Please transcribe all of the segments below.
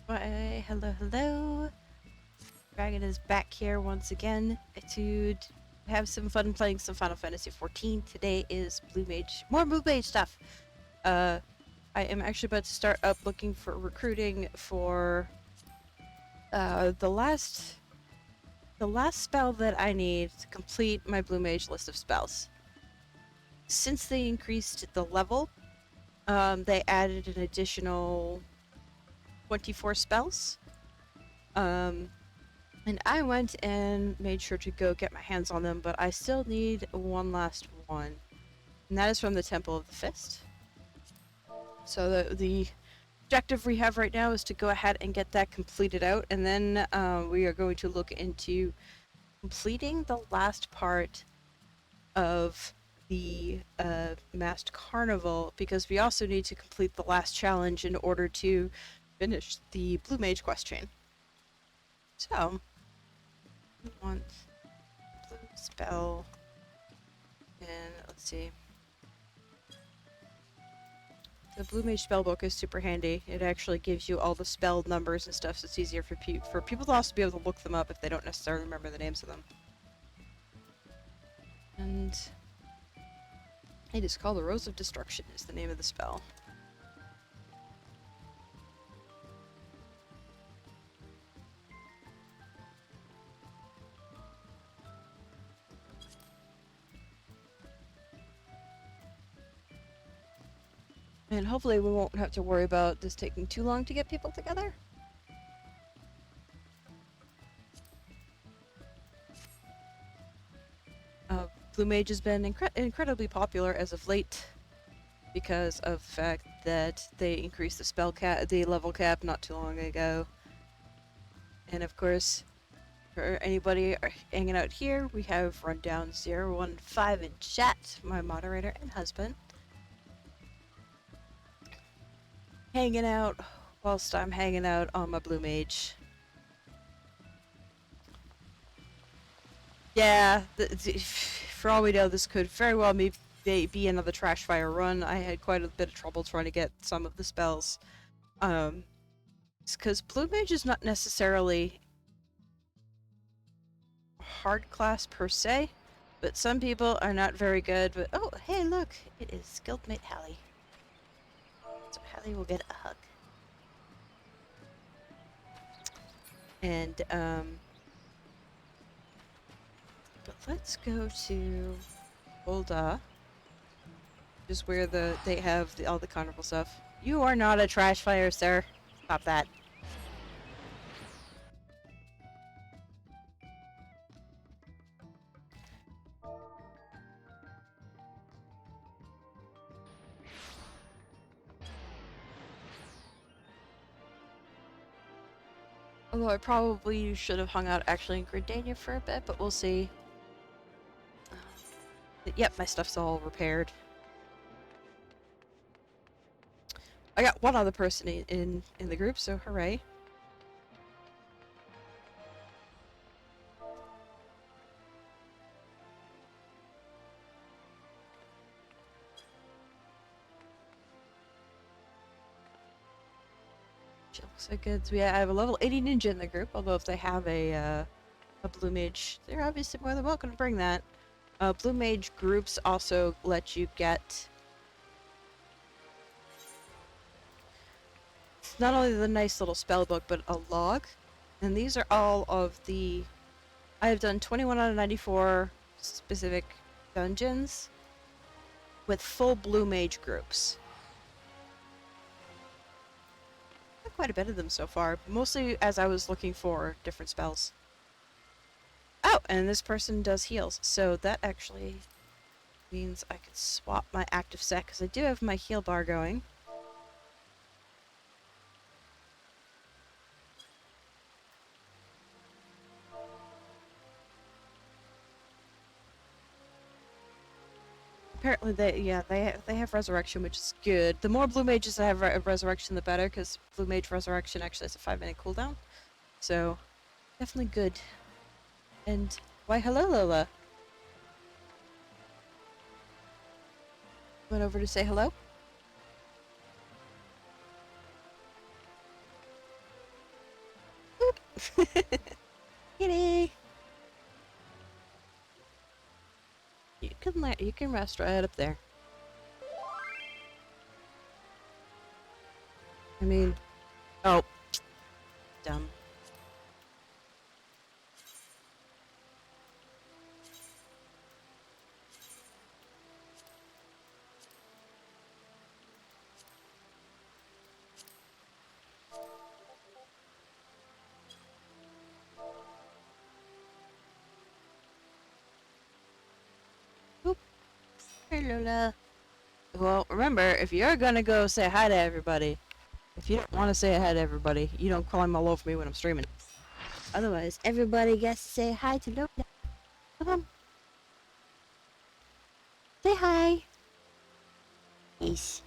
Why, hello, hello. Dragon is back here once again to have some fun playing some Final Fantasy XIV. Today is Blue Mage, more Blue Mage stuff. I am actually about to start up looking for recruiting for the last spell that I need to complete my Blue Mage list of spells. Since they increased the level, they added an additional 24 spells. And I went and made sure to go get my hands on them, but I still need one last one. And that is from the Temple of the Fist. So the objective we have right now is to go ahead and get that completed out, and then we are going to look into completing the last part of the masked carnival, because we also need to complete the last challenge in order to finish the Blue Mage quest chain. So, want blue spell, and let's see. The Blue Mage spellbook is super handy. It actually gives you all the spell numbers and stuff, so it's easier for people to also be able to look them up if they don't necessarily remember the names of them. And it is called the Rose of Destruction is the name of the spell. And hopefully we won't have to worry about this taking too long to get people together. Blue Mage has been incredibly popular as of late because of the fact that they increased the spell cap, the level cap not too long ago. And of course, for anybody hanging out here, we have Rundown 015 in chat, my moderator and husband. Hanging out whilst I'm hanging out on my Blue Mage. Yeah, for all we know, this could very well be another trash fire run. I had quite a bit of trouble trying to get some of the spells. It's because Blue Mage is not necessarily a hard class per se, but some people are not very good. But oh, hey, look, it is Guildmate Hallie. So Hallie will get a hug. And but let's go to Ul'dah, which is where they have all the carnival stuff. You are not a trash fire, sir. Stop that. Although I probably should have hung out actually in Gridania for a bit, but we'll see. Yep, my stuff's all repaired. I got one other person in the group, so hooray. Looks like good. Yeah, I have a level 80 ninja in the group, although if they have a Blue Mage, they're obviously more than welcome to bring that. Blue Mage groups also let you get not only the nice little spell book, but a log. And these are all of the... I have done 21 out of 94 specific dungeons with full Blue Mage groups. Quite a bit of them so far, mostly as I was looking for different spells. Oh, and this person does heals, so that actually means I could swap my active set, because I do have my heal bar going. Apparently they have resurrection, which is good. The more Blue Mages that have resurrection, the better, because Blue Mage resurrection actually has a 5-minute cooldown. So, definitely good. And why hello, Lola. Went over to say hello. Kitty! You can rest right up there. I mean, oh, dumb. Oop. Hey, Lola. Well, remember, if you're gonna go say hi to everybody, if you don't want to say hi to everybody, you don't climb all over me when I'm streaming. Otherwise, everybody gets to say hi to Lola. Come on. Say hi. Yes.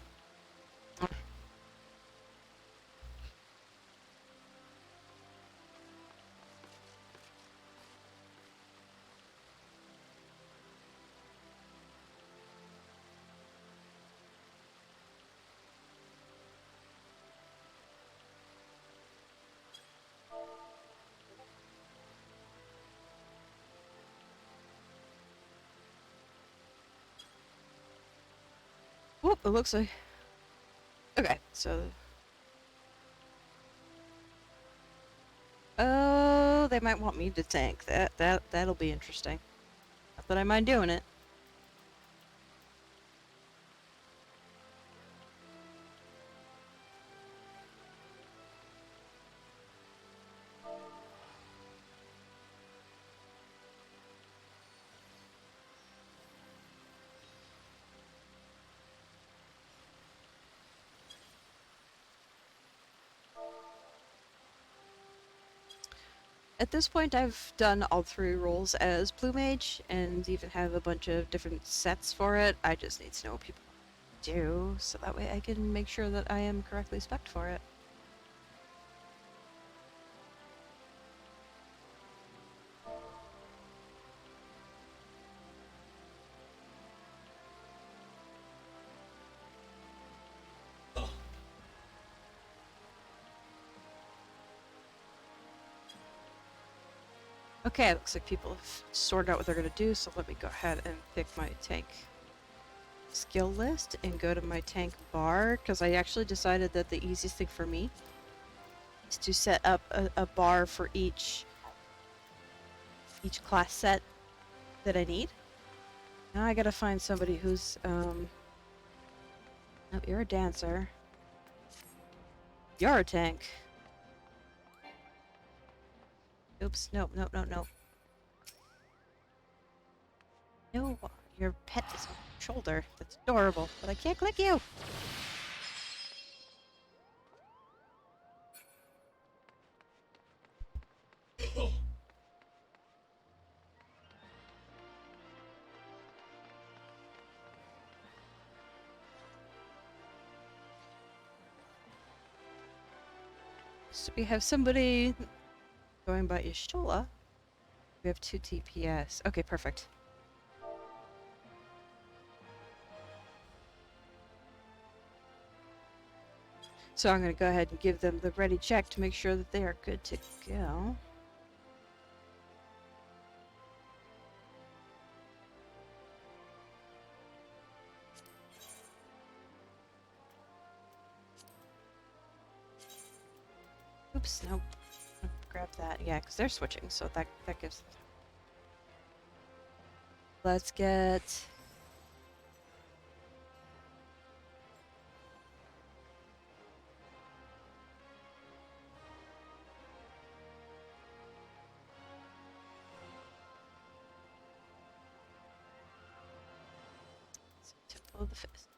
Whoop, it looks like... Okay, so... Oh, they might want me to tank. That'll be interesting. Not that I mind doing it. At this point, I've done all 3 roles as Blue Mage, and even have a bunch of different sets for it. I just need to know what people do, so that way I can make sure that I am correctly spec'd for it. Okay, it looks like people have sorted out what they're going to do, so let me go ahead and pick my tank skill list and go to my tank bar, because I actually decided that the easiest thing for me is to set up a bar for each class set that I need. Now I gotta find somebody who's, oh, you're a dancer. You're a tank. Oops, no, no, no, no. No, your pet is on your shoulder. That's adorable, but I can't click you! So we have somebody going by Ishtola. We have 2 TPS. Okay, perfect. So I'm going to go ahead and give them the ready check to make sure that they are good to go. Oops, nope. Grab that. Yeah, because they're switching, so that gives... Let's get... Temple of the Fist.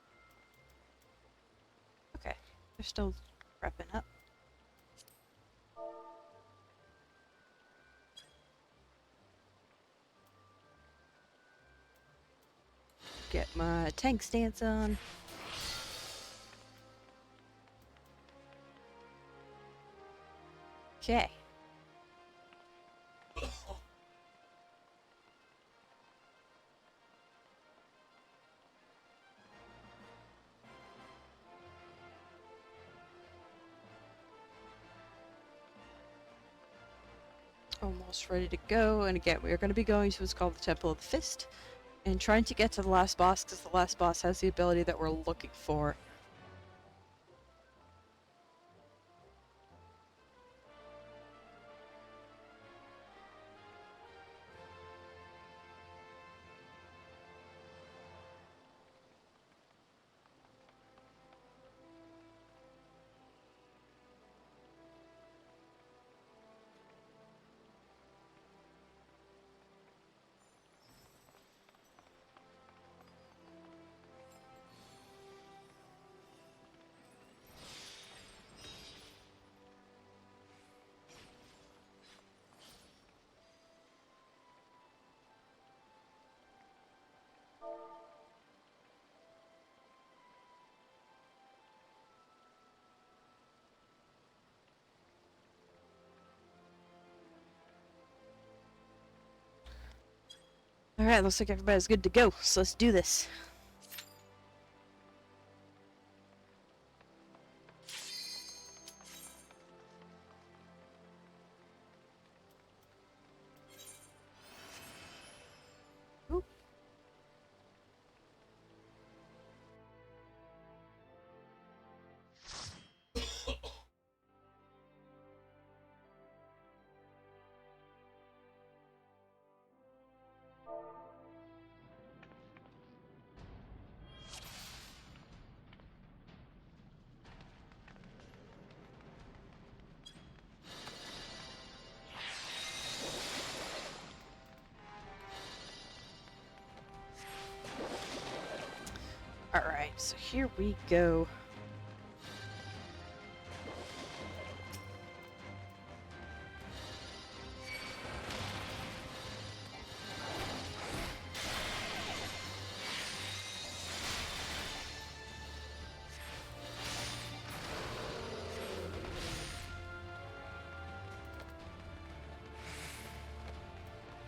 Okay, they're still prepping up. Get my tank stance on. Okay. almost ready to go. And again, we are going to be going to what's called the Temple of the Fist and trying to get to the last boss because the last boss has the ability that we're looking for. Alright, looks like everybody's good to go, so let's do this. Ooh. Alright, so here we go.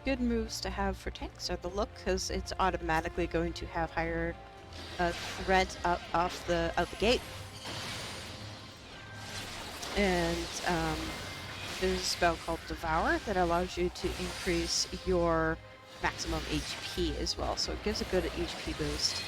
Good moves to have for tanks are the look, because it's automatically going to have higher threat up off the out the gate. And there's a spell called Devour that allows you to increase your maximum HP as well, so it gives a good HP boost.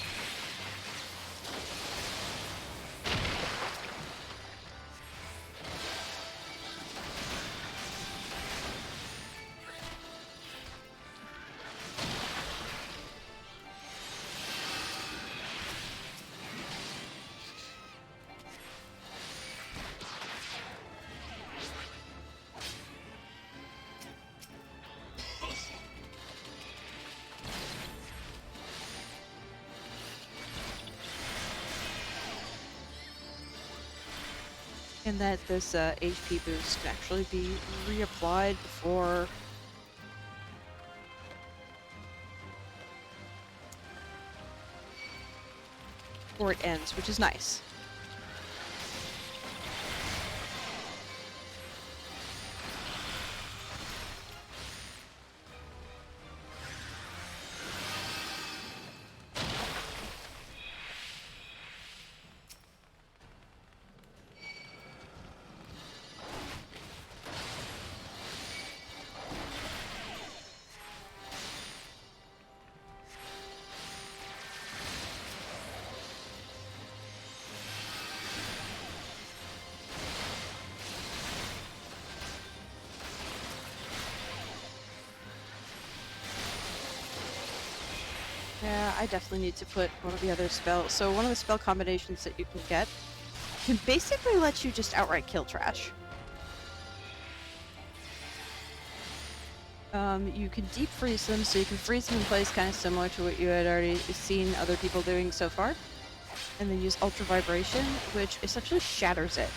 And that this HP boost can actually be reapplied before it ends, which is nice. Yeah, I definitely need to put one of the other spells. So one of the spell combinations that you can get can basically let you just outright kill trash. You can deep freeze them, so you can freeze them in place kind of similar to what you had already seen other people doing so far. And then use Ultra Vibration, which essentially shatters it.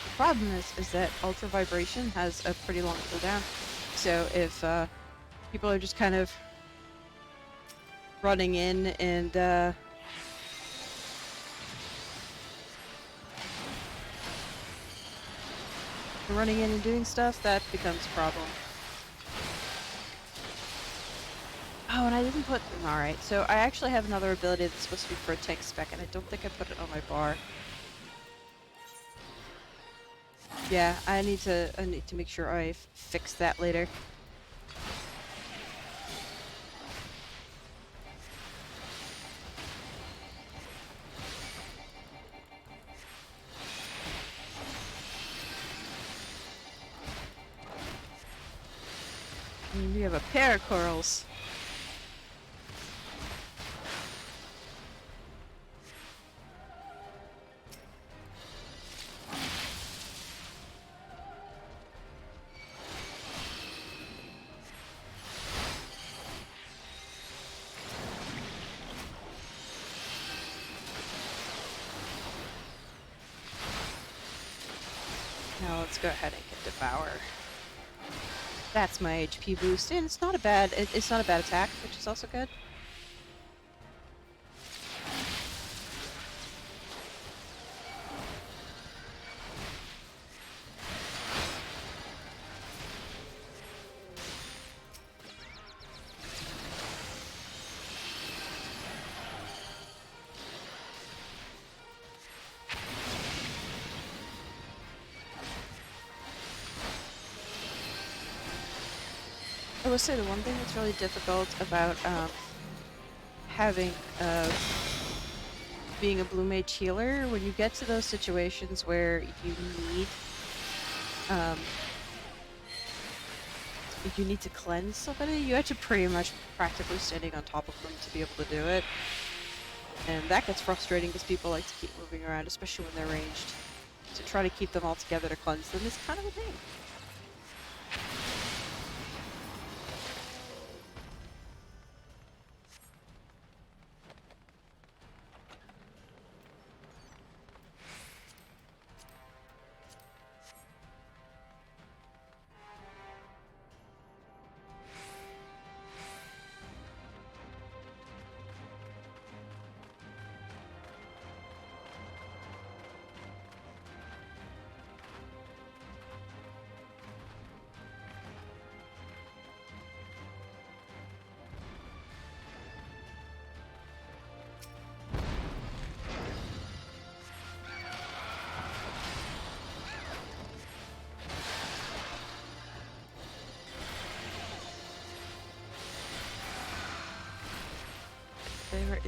The problem is that Ultra Vibration has a pretty long cooldown. So if people are just kind of running in and doing stuff, that becomes a problem. Oh, and I didn't put... Alright, so I actually have another ability that's supposed to be for a tank spec, and I don't think I put it on my bar. Yeah, I need to make sure I fix that later. And we have a pair of corals. Now let's go ahead and get Devour. That's my HP boost, and it's not a bad it's not a bad attack, which is also good. I will say the one thing that's really difficult about having being a blue mage healer, when you get to those situations where um, you need to cleanse somebody, you have to pretty much practically standing on top of them to be able to do it. And that gets frustrating because people like to keep moving around, especially when they're ranged. To try to keep them all together to cleanse them is kind of a pain.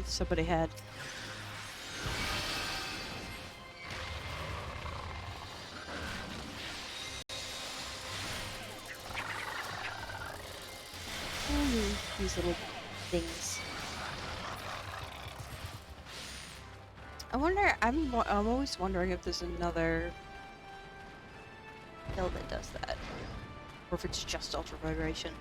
Somebody had. These little things. I wonder. I'm always wondering if there's another build that does that, or if it's just ultra vibration.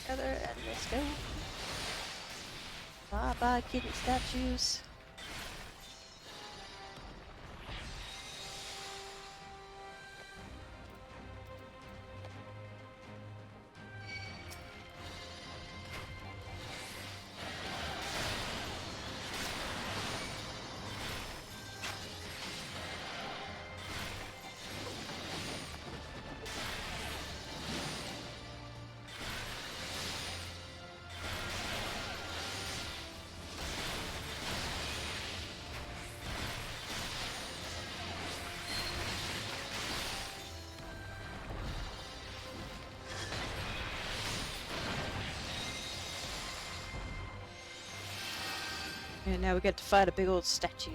Together and let's go. Bye bye, kitten statues. And now we get to fight a big old statue.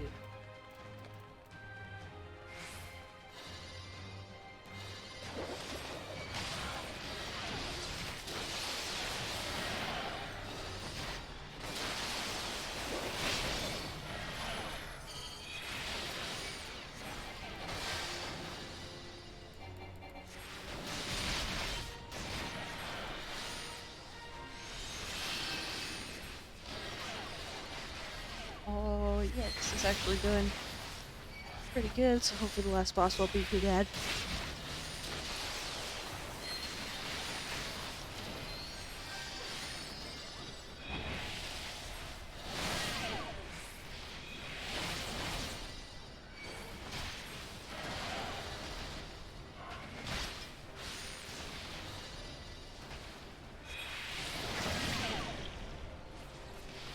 is actually doing pretty good, so hopefully the last boss won't be too bad.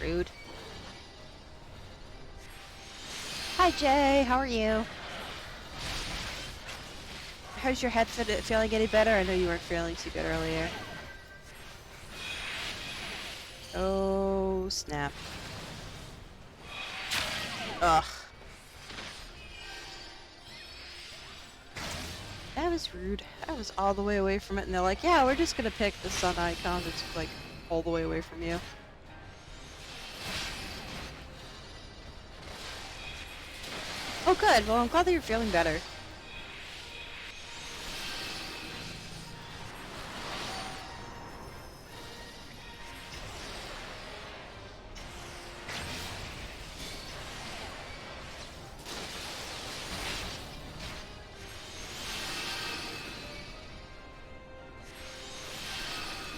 Rude. Hi Jay, how are you? How's your head feeling any better? I know you weren't feeling too good earlier. Oh, snap. Ugh. That was rude. I was all the way away from it and they're like, yeah, we're just gonna pick the sun icon that's like all the way away from you. Oh good, well I'm glad that you're feeling better.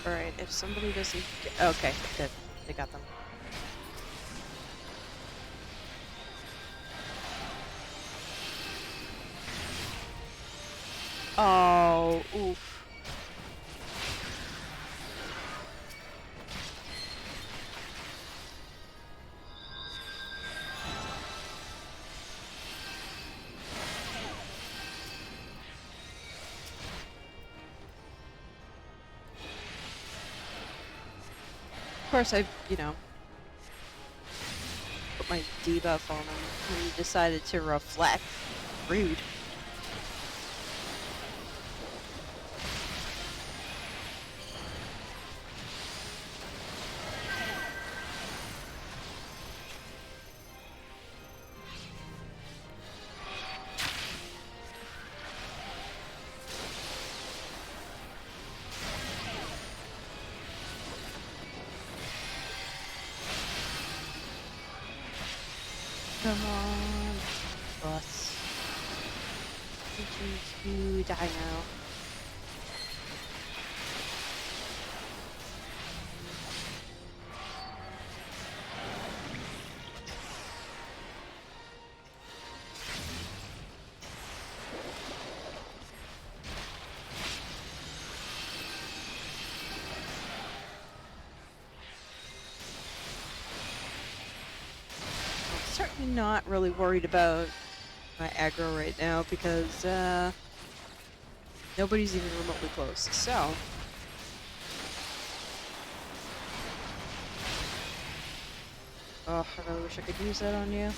Alright, if somebody doesn't get... Okay, good. They got them. Oh, oof. Of course, I, you know, put my debuff on him when he decided to reflect. Rude. Come on, bus. You die now. Certainly not really worried about my aggro right now because nobody's even remotely close. So oh, I really wish I could use that on you.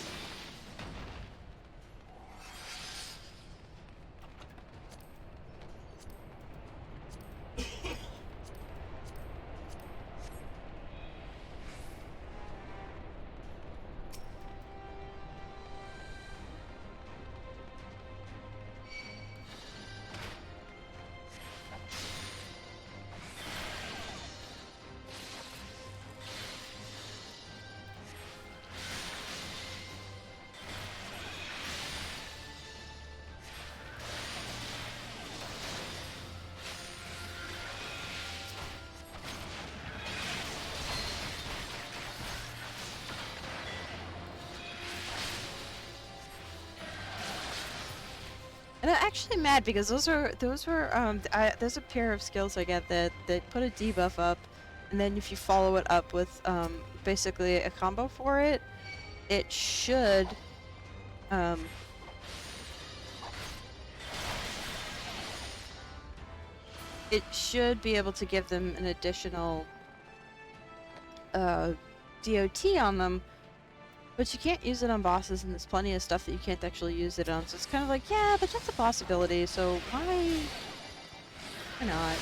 And I'm actually mad because those were there's a pair of skills I get that put a debuff up, and then if you follow it up with basically a combo for it, it should be able to give them an additional DOT on them. But you can't use it on bosses, and there's plenty of stuff that you can't actually use it on, so it's kind of like, yeah, but that's a possibility, so why not?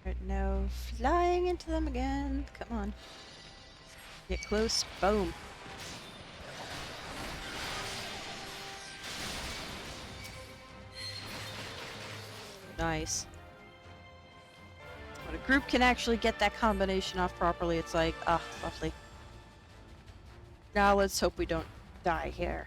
Alright, no flying into them again. Come on. Get close. Boom. Nice. When a group can actually get that combination off properly, it's like, ah, lovely. Now let's hope we don't die here.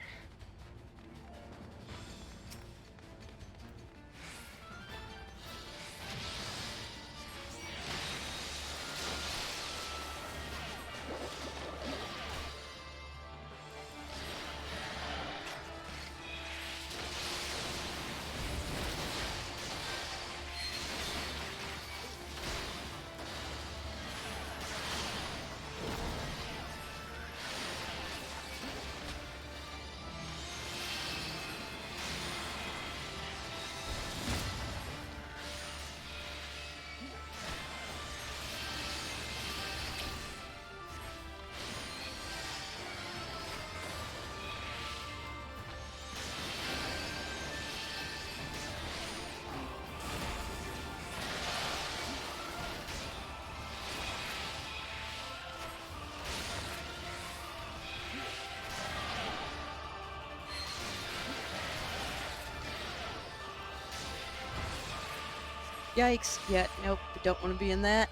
Yikes. Yeah, nope, we don't want to be in that.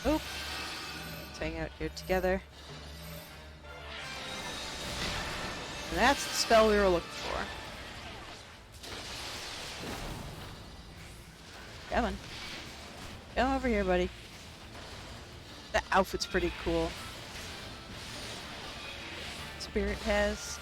Oh. Let's hang out here together. And that's the spell we were looking for. Come on. Come over here, buddy. The outfit's pretty cool. Spirit has.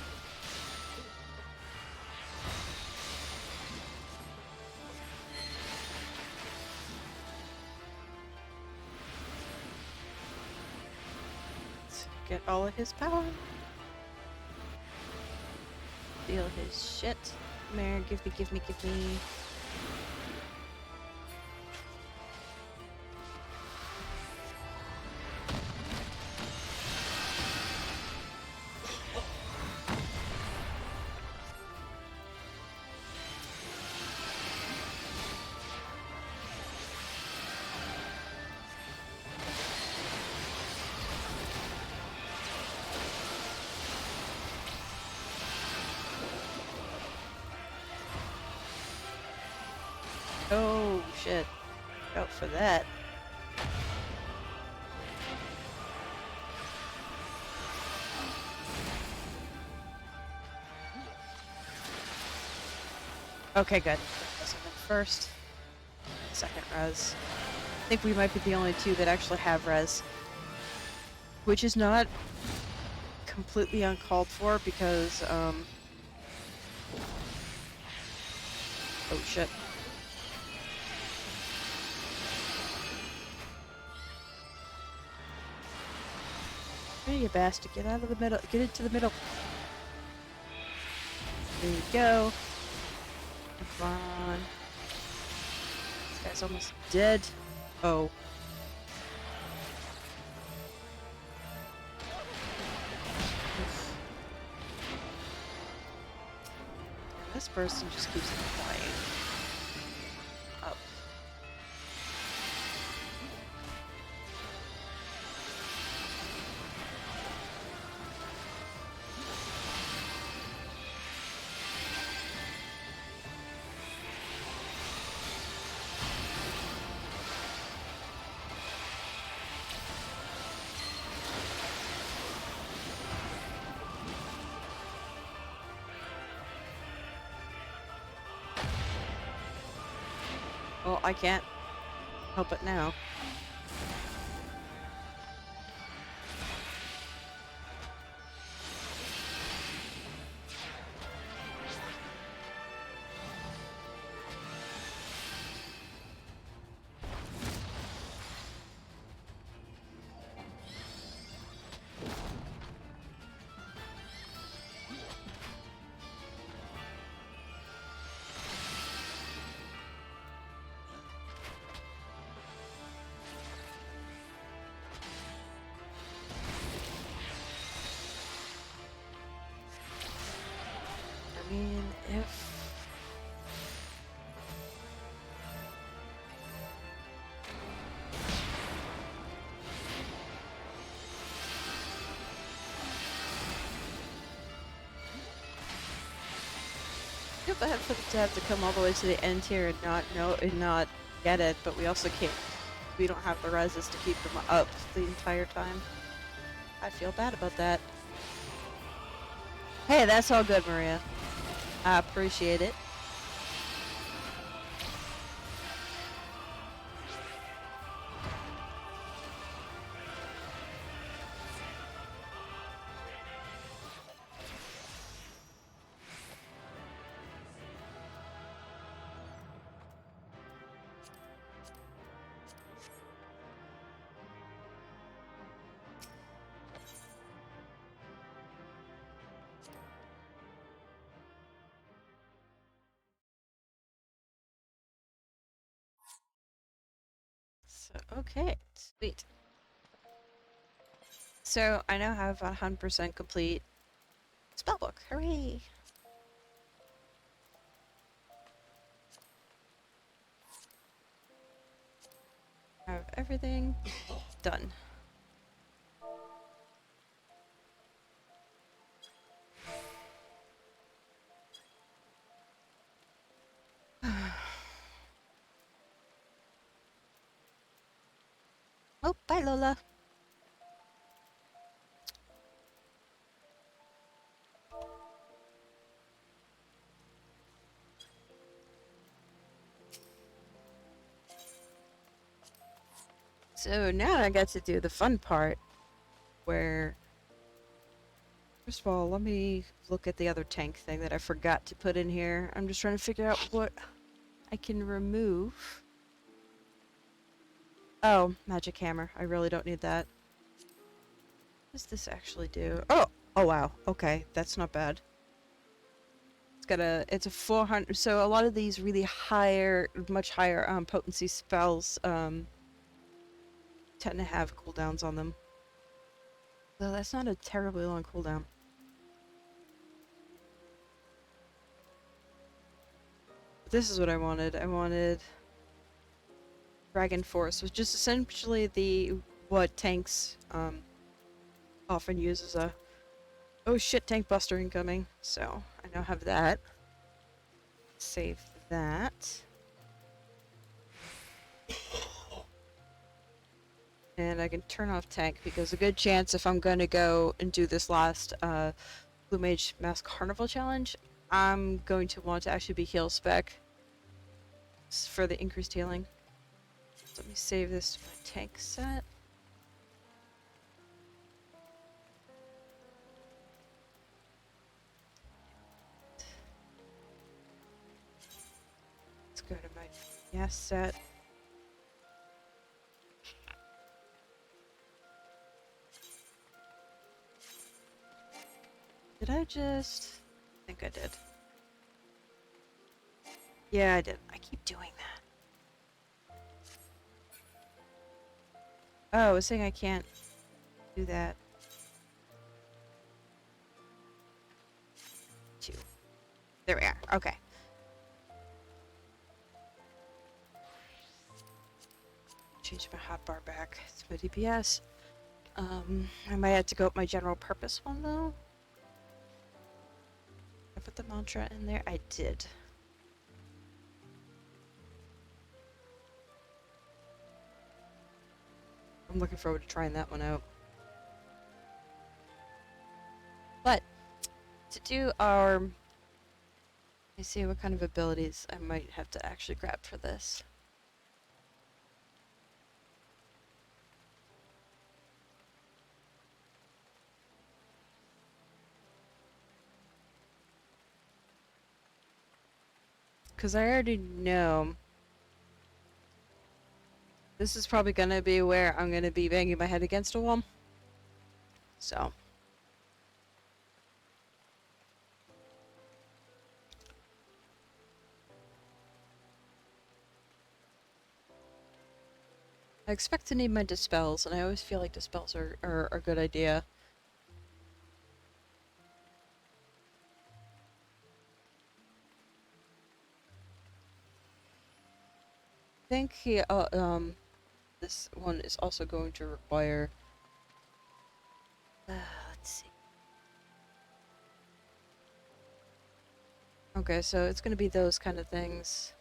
Let's get all of his power. Feel his shit. Come here, give me, give me, give me. Oh, shit. Look out for that. Okay, good. Something first. Second res. I think we might be the only two that actually have res. Which is not completely uncalled for because, oh shit. Hey, you bastard, get out of the middle, get into the middle. There you go. Come on. This guy's almost dead. Oh. Oof. This person just keeps dying. Up. Well, I can't help it now. I mean, if bad for them to have to come all the way to the end here and not know and not get it, but we also can't. We don't have the reses to keep them up the entire time. I feel bad about that. Hey, that's all good, Maria. I appreciate it. So, okay, sweet. So, I now have 100% complete spellbook. Hooray! I have everything done. Oh, bye, Lola. So now I get to do the fun part where, first of all, let me look at the other tank thing that I forgot to put in here. I'm just trying to figure out what I can remove. Oh, magic hammer. I really don't need that. What does this actually do? Oh! Oh wow. Okay, that's not bad. It's a 400, so a lot of these really much higher potency spells tend to have cooldowns on them. So that's not a terribly long cooldown. But this is what I wanted. I wanted Dragon Force, which is essentially what tanks often use as a oh shit, tank buster incoming. So I now have that. Save that. And I can turn off tank because a good chance if I'm going to go and do this last Blue Mage Mask Carnival challenge, I'm going to want to actually be heal spec for the increased healing. So let me save this to my tank set. Let's go to my yes set. Did I just... I think I did. Yeah, I did. I keep doing that. Oh, I was saying I can't do that. 2. There we are. Okay. Change my hotbar back to my DPS. I might have to go up my general purpose one though. I put the mantra in there. I did. I'm looking forward to trying that one out. But to do our, let me see what kind of abilities I might have to actually grab for this. Because I already know this is probably going to be where I'm going to be banging my head against a wall. So. I expect to need my dispels, and I always feel like dispels are a good idea. I think this one is also going to require. Let's see. Okay, so it's gonna be those kind of things.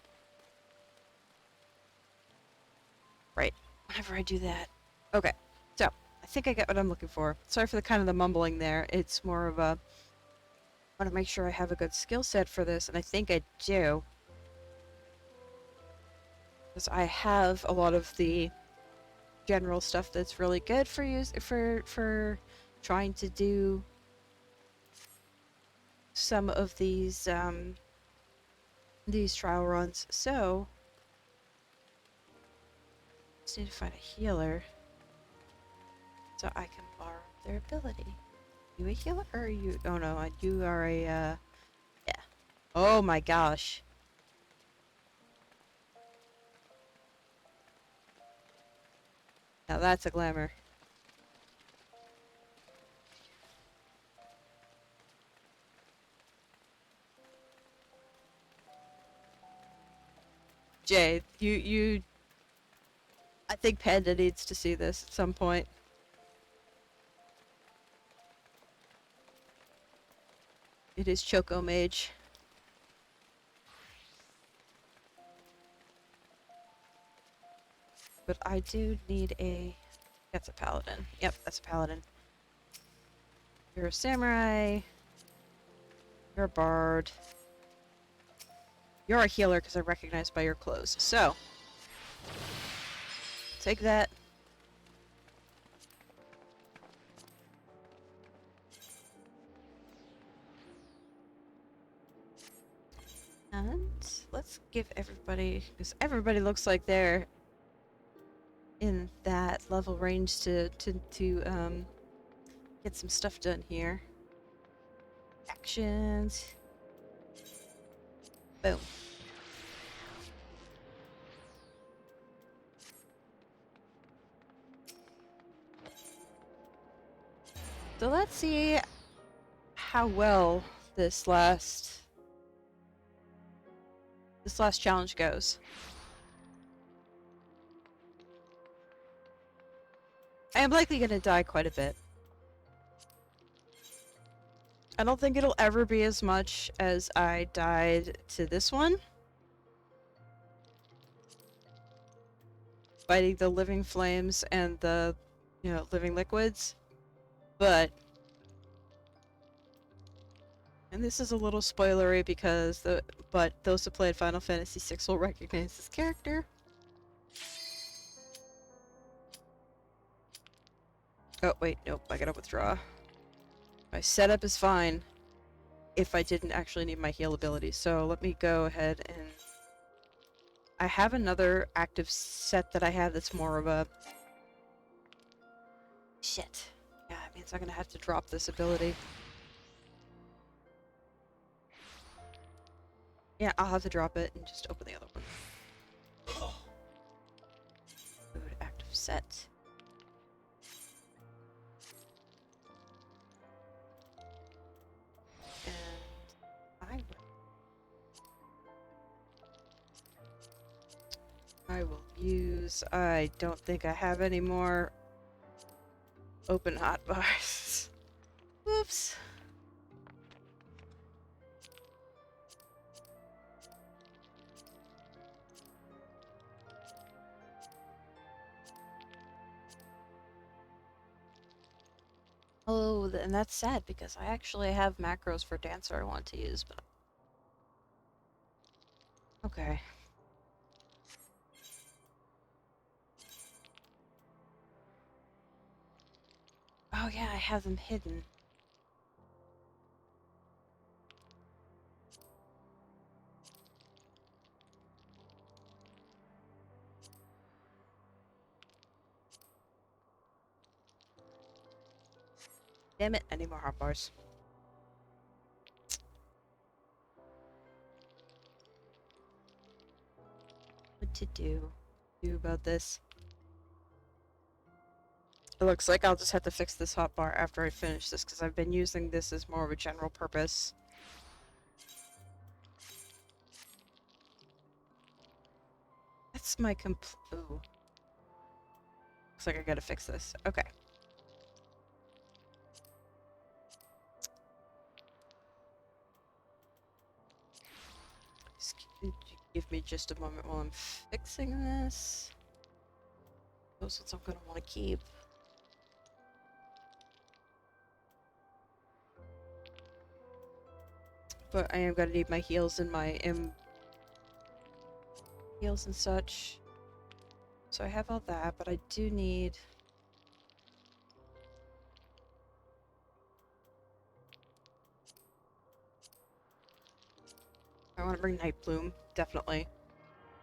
Right. Whenever I do that. Okay. So, I think I get what I'm looking for. Sorry for the kind of the mumbling there. It's more of a... I want to make sure I have a good skill set for this, and I think I do. Because I have a lot of the general stuff that's really good for use for trying to do some of these trial runs. So just need to find a healer so I can borrow their ability. You a healer or are you? Oh no, you are a yeah. Oh my gosh. Now that's a glamour. Jay, you I think Panda needs to see this at some point. It is Choco Mage. But I do need a... That's a paladin. Yep, that's a paladin. You're a samurai. You're a bard. You're a healer because I recognize by your clothes. So, take that. And let's give everybody... Because everybody looks like they're in that level range to get some stuff done here. Actions. Boom. So let's see how well this last challenge goes. I am likely going to die quite a bit. I don't think it'll ever be as much as I died to this one. Fighting the living flames and the, living liquids. But... And this is a little spoilery because but those who played Final Fantasy VI will recognize this character. Oh, wait, nope, I gotta withdraw. My setup is fine if I didn't actually need my heal ability, so let me go ahead and... I have another active set that I have that's more of a... Shit. Yeah, it means I'm gonna have to drop this ability. Yeah, I'll have to drop it and just open the other one. Food active set. And I will use... I don't think I have any more open hotbars. Whoops. Oh, and that's sad because I actually have macros for Dancer I want to use, but... Okay. Oh yeah, I have them hidden. Damn it, I need more hotbars. What to do about this? It looks like I'll just have to fix this hotbar after I finish this, because I've been using this as more of a general purpose. That's my ooh. Looks like I gotta fix this. Okay. Give me just a moment while I'm fixing this. Those ones I'm gonna want to keep. But I am gonna need my heals and my heals and such. So I have all that, but I do need... I want to bring Night Bloom, definitely.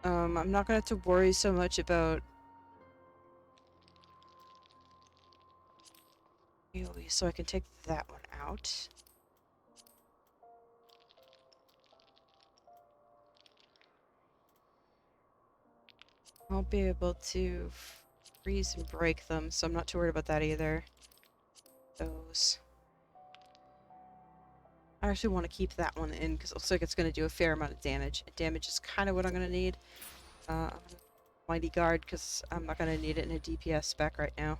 I'm not gonna have to worry so much about AoE, so I can take that one out. Won't be able to freeze and break them, so I'm not too worried about that either. Those. I actually want to keep that one in because it looks like it's going to do a fair amount of damage. Damage is kind of what I'm going to need. Mighty Guard because I'm not going to need it in a DPS spec right now.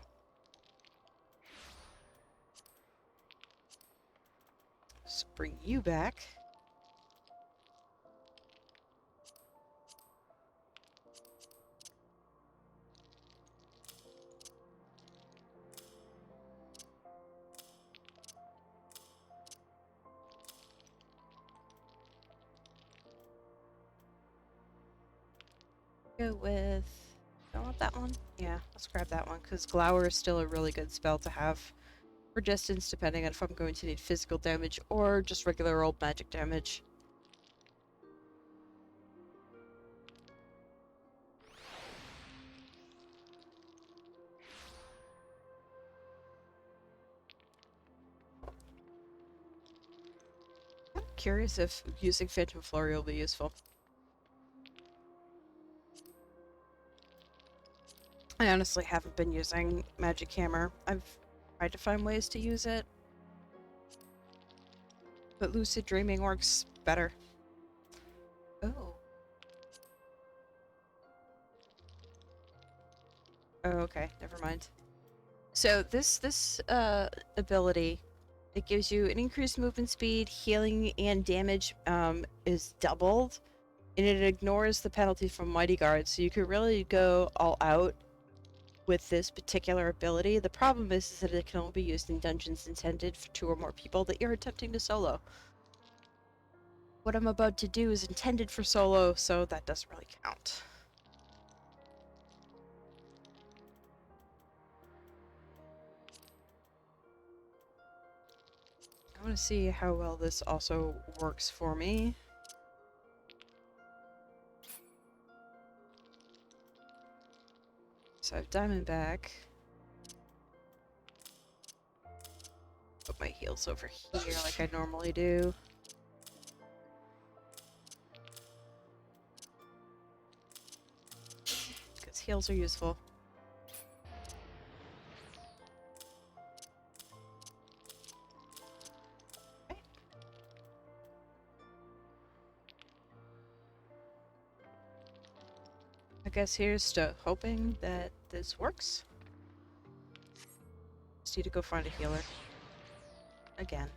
Let's bring you back. Go with... Do I want that one? Yeah, let's grab that one because Glower is still a really good spell to have for distance, depending on if I'm going to need physical damage or just regular old magic damage. I'm curious if using Phantom Flurry will be useful. I honestly haven't been using Magic Hammer. I've tried to find ways to use it, but Lucid Dreaming works better. Oh. Oh, okay. Never mind. So this ability, it gives you an increased movement speed, healing, and damage is doubled, and it ignores the penalty from Mighty Guard, so you could really go all out with this particular ability. The problem is that it can only be used in dungeons intended for 2 or more people that you're attempting to solo. What I'm about to do is intended for solo, so that doesn't really count. I want to see how well this also works for me. So I have Diamondback. Put my heals over here like I normally do. Because heals are useful. Okay. I guess here's to hoping that this works. Just need to go find a healer. Again.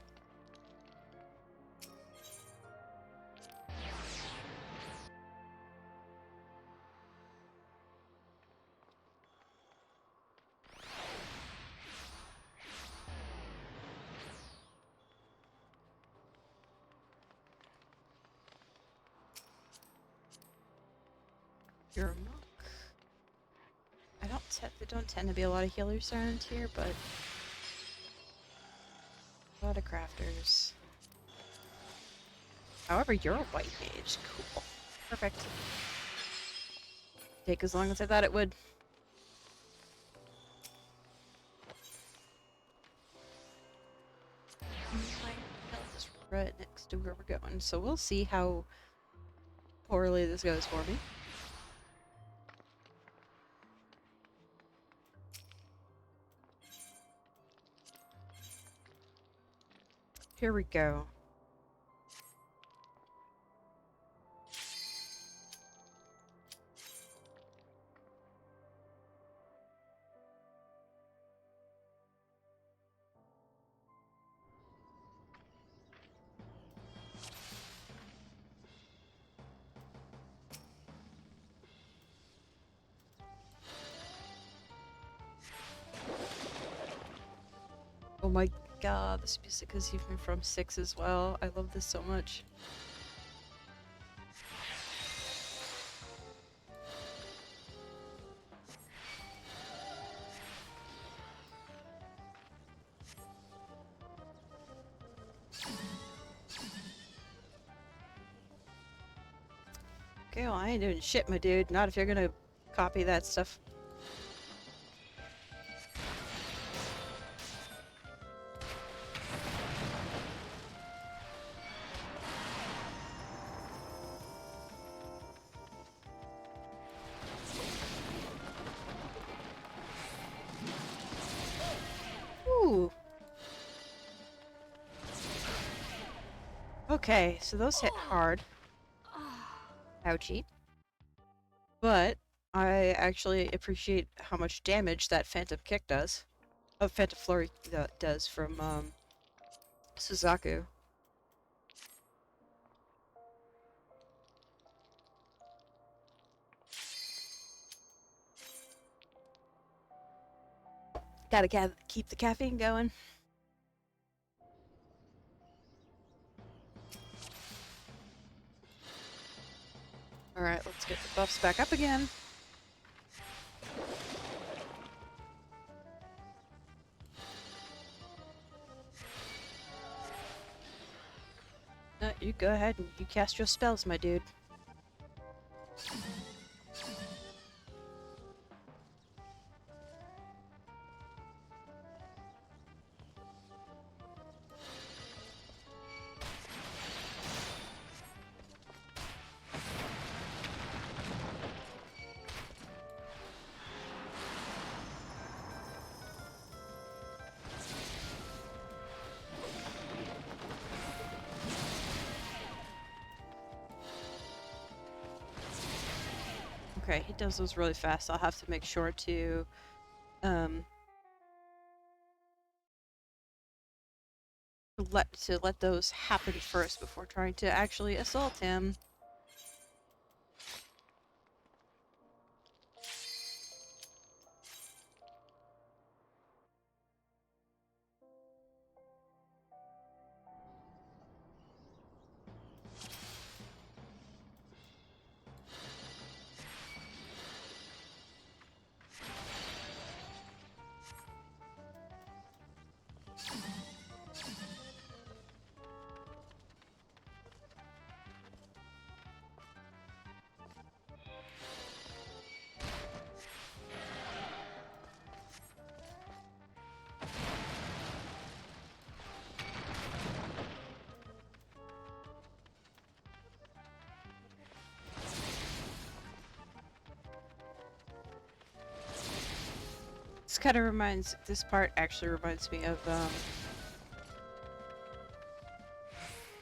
You're a monk. There don't tend to be a lot of healers around here, but a lot of crafters. However, you're a white mage. Cool. Perfect. Take as long as I thought it would. My health is right next to where we're going, so we'll see how poorly this goes for me. Here we go. Oh my god, this music is even from 6 as well. I love this so much. Okay, well, I ain't doing shit, my dude. Not if you're gonna copy that stuff. Ooh. Okay, so those hit hard. Ouchie. But I actually appreciate how much damage that Phantom Kick does. Oh, Phantom Flurry does from, Suzaku. Gotta keep the caffeine going. Alright, let's get the buffs back up again. No, you go ahead and you cast your spells, my dude. Okay, he does those really fast. I'll have to make sure to, let those happen first before trying to actually assault him. This part actually reminds me of,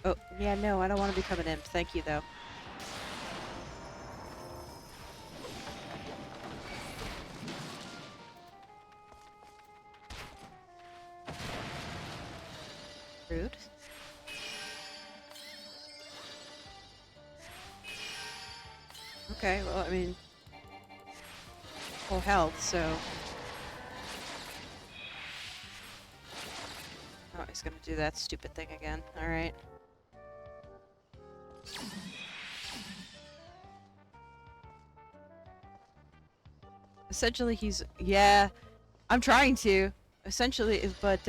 oh, yeah, no, I don't want to become an imp. Thank you, though. Rude. Okay, well, I mean, full health, so... Oh, he's gonna do that stupid thing again. Alright. Essentially, he's... Yeah, I'm trying to. Essentially, but,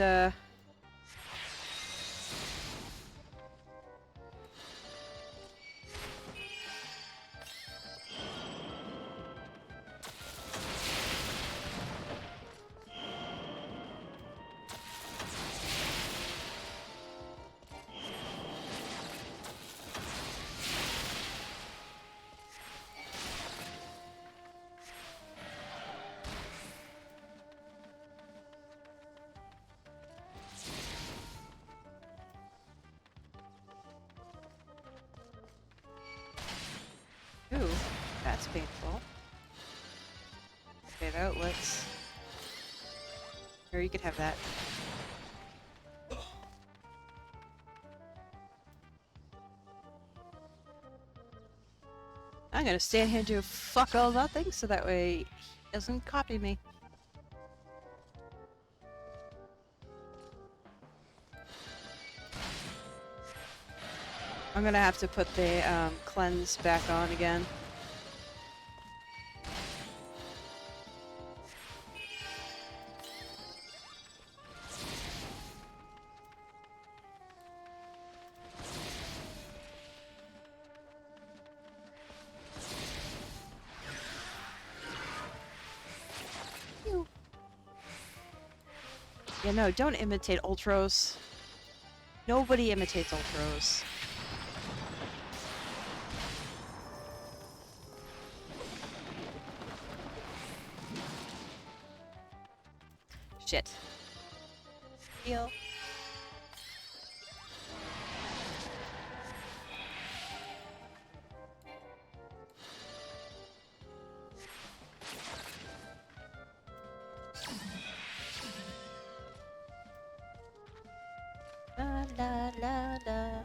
ooh, that's painful. Okay, though, let's... Here, you could have that. I'm gonna stand here and do fuck all nothing, so that way he doesn't copy me. I'm gonna have to put the cleanse back on again. Yeah, no, don't imitate Ultros. Nobody imitates Ultros. Shit. Heal. La la la la.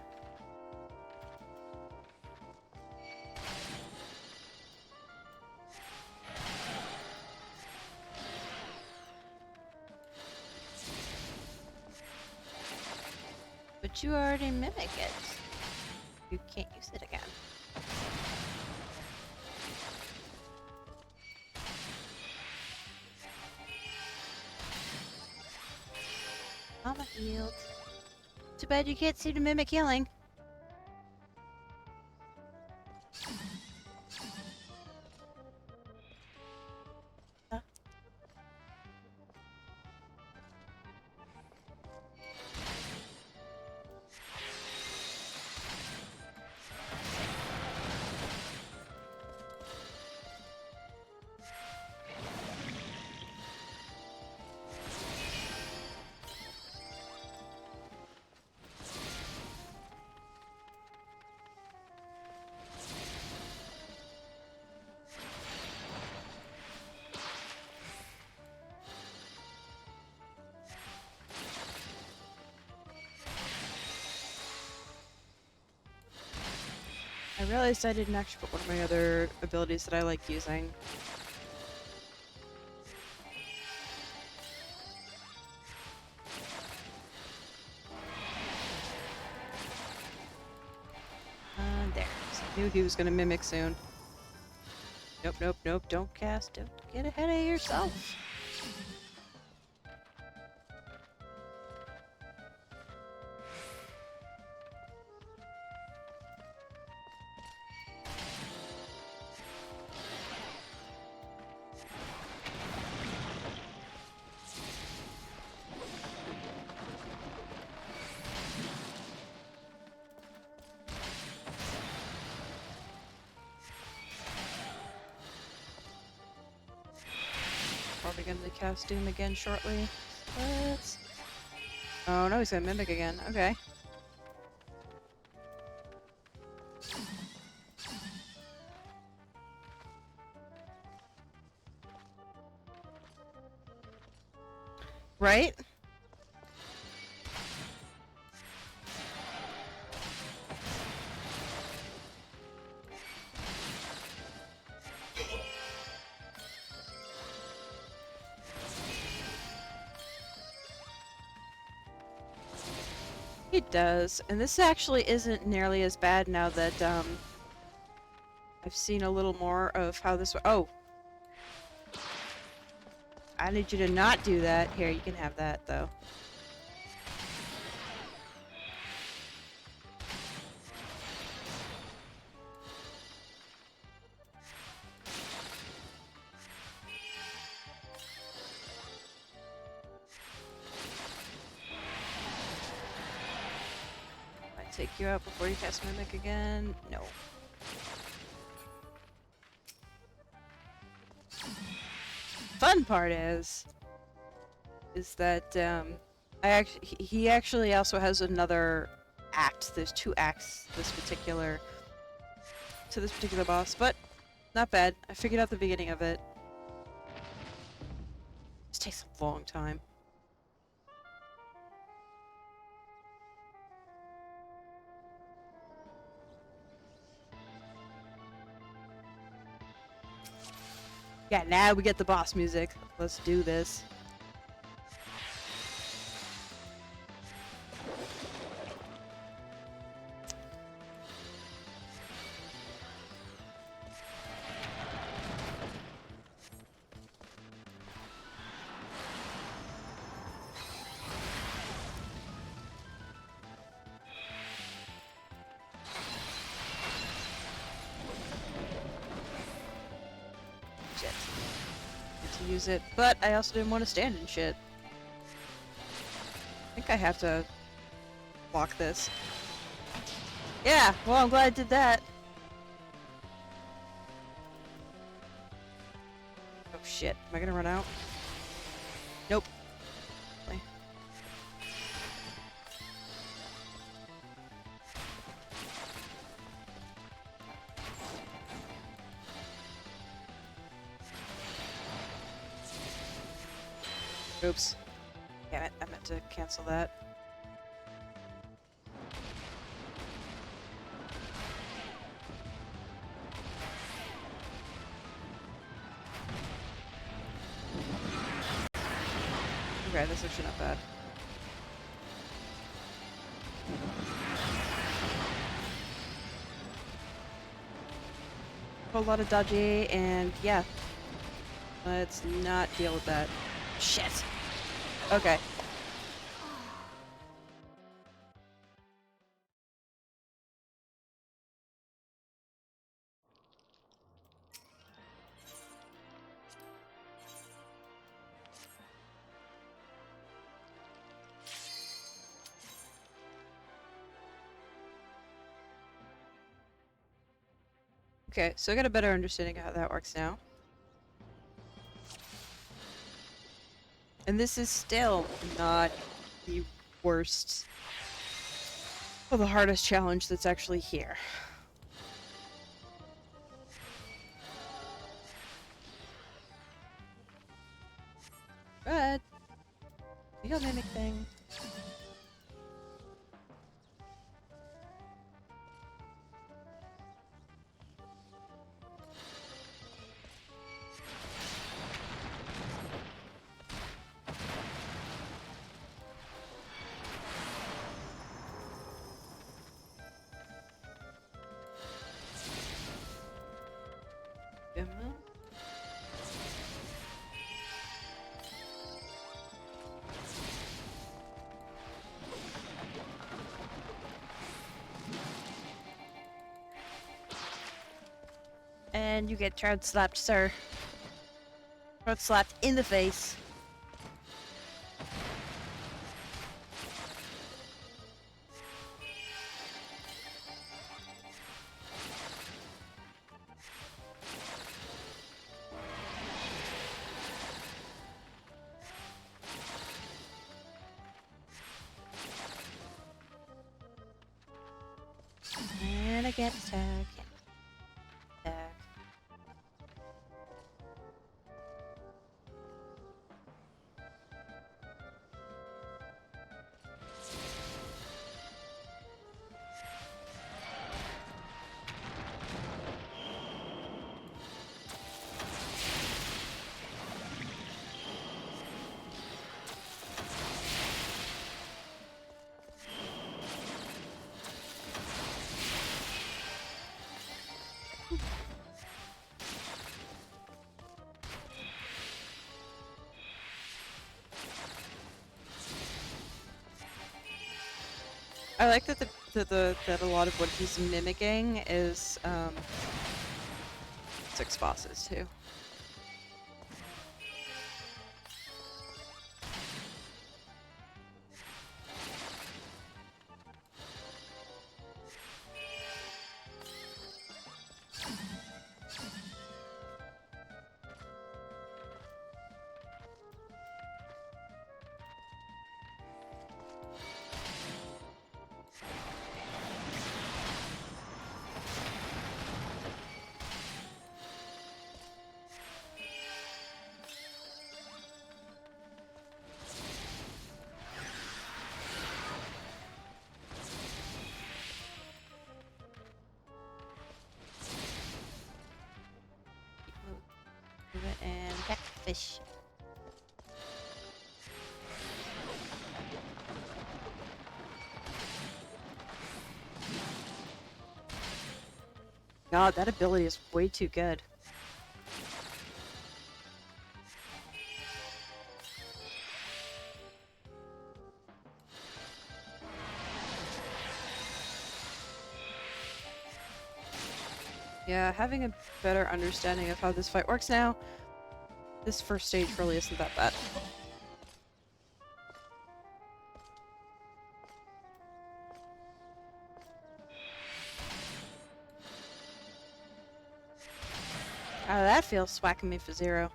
But you already mimic it. You can't use it again. Mama healed. Too bad you can't seem to mimic healing. I realized I didn't actually put one of my other abilities that I like using. There. So I knew he was gonna mimic soon. Nope, nope, nope, don't cast, don't get ahead of yourself. Probably gonna cast Doom again shortly. Let's... Oh no, he's gonna mimic again. Okay. Right? It does, and this actually isn't nearly as bad now that I've seen a little more of how this. Oh, I need you to not do that. Here, you can have that though. Take you out before you cast Mimic again? No. Fun part is that he actually also has another act. There's 2 acts to this particular boss, but not bad. I figured out the beginning of it. This takes a long time. Yeah, now we get the boss music. Let's do this. to use it, but I also didn't want to stand in shit. I think I have to block this. Yeah, well, I'm glad I did that. Oh shit, am I gonna run out? Nope. Oops. Damn it, I meant to cancel that. Okay, that's actually not bad. A lot of dodgy, and yeah. Let's not deal with that. Shit! Okay. Okay, so I got a better understanding of how that works now. And this is still not the worst or the hardest challenge that's actually here. But the mimic thing. Demo. And you get throat slapped, sir. Throat slapped in the face. And I get attack. Attack. I like that that a lot of what he's mimicking is 6 bosses too. And catfish. God, that ability is way too good. Yeah, having a better understanding of how this fight works now This first stage really isn't that bad. How that feels, swacking me for 0.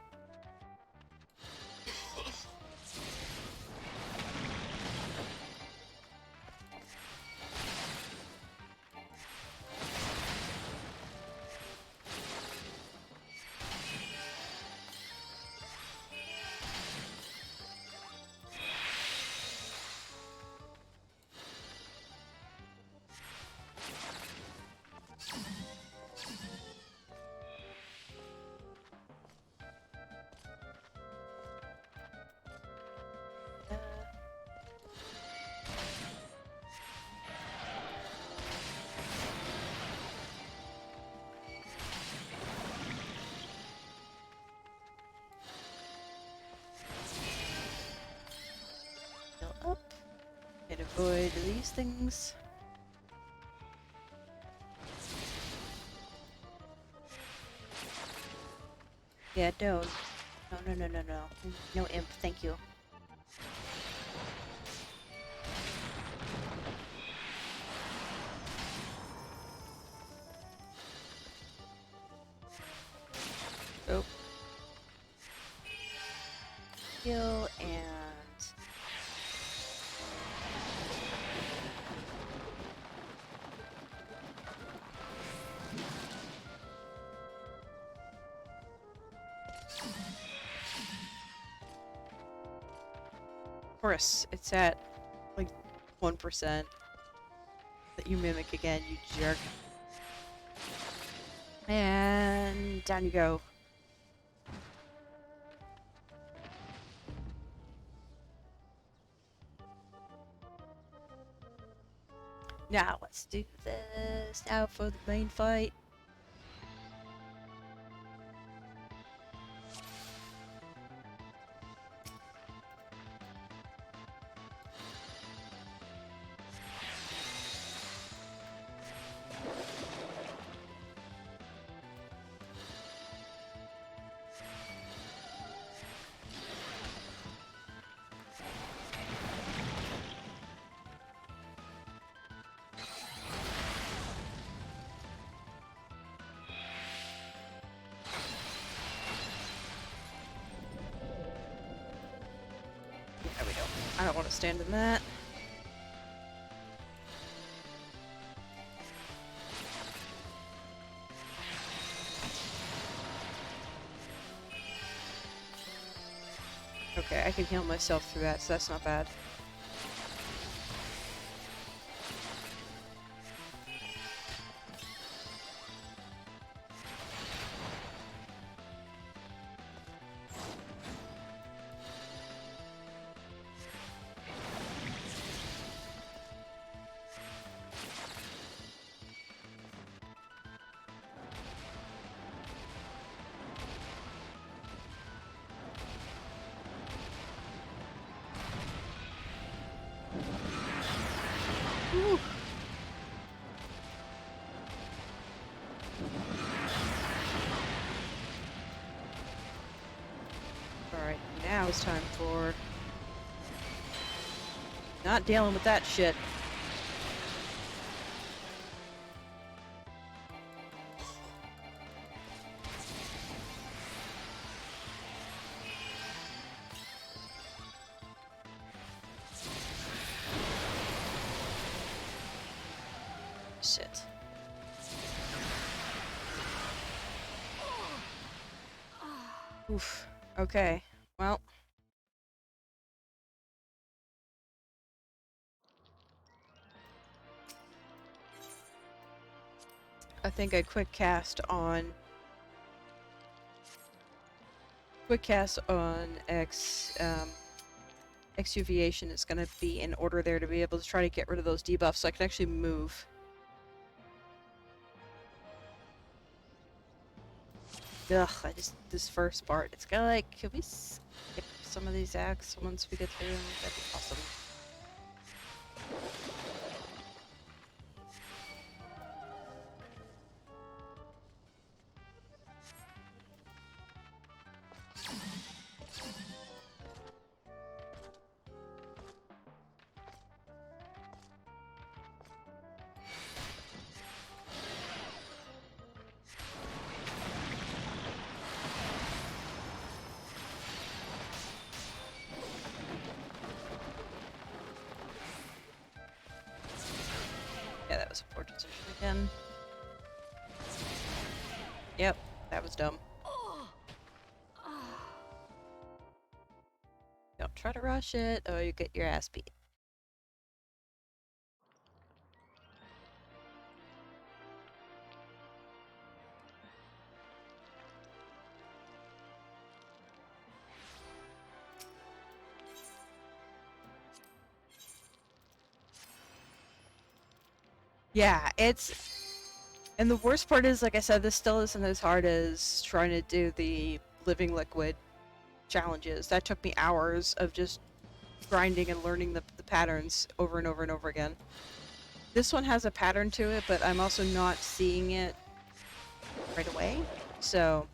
Heal up and avoid these things. Yeah, don't. No. No imp, thank you. Oh. Heal and... Of course, it's at like 1% that you mimic again, you jerk. And down you go. Now let's do this. Now for the main fight. There we go. I don't want to stand in that. Okay, I can heal myself through that, so that's not bad. Whew. Alright, now it's time for... not dealing with that shit. Shit. Oof. Okay. Well. I think a quick cast on exuviation is going to be in order there to be able to try to get rid of those debuffs so I can actually move. Ugh, this first part, it's kind of like, can we skip some of these acts once we get through them? That'd be awesome. support position again. Yep, that was dumb. Don't try to rush it. Oh, you get your ass beat. Yeah, and the worst part is, like I said, this still isn't as hard as trying to do the living liquid challenges. That took me hours of just grinding and learning the patterns over and over and over again. This one has a pattern to it, but I'm also not seeing it right away, so...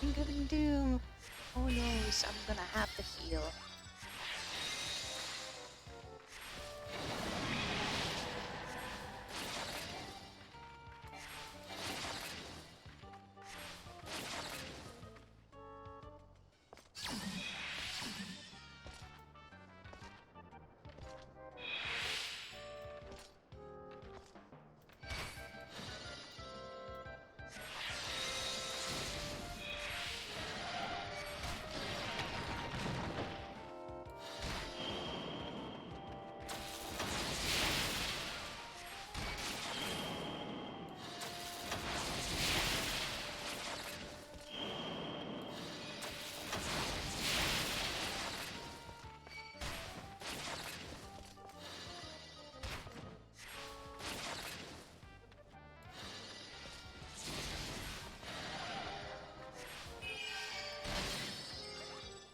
Incoming doom! Oh no, so I'm gonna have to heal.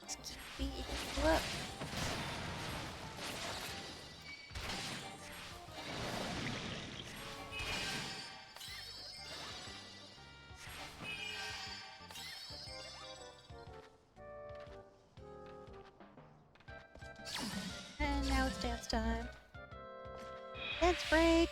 Just keep beating you up. And now it's dance time. Dance break!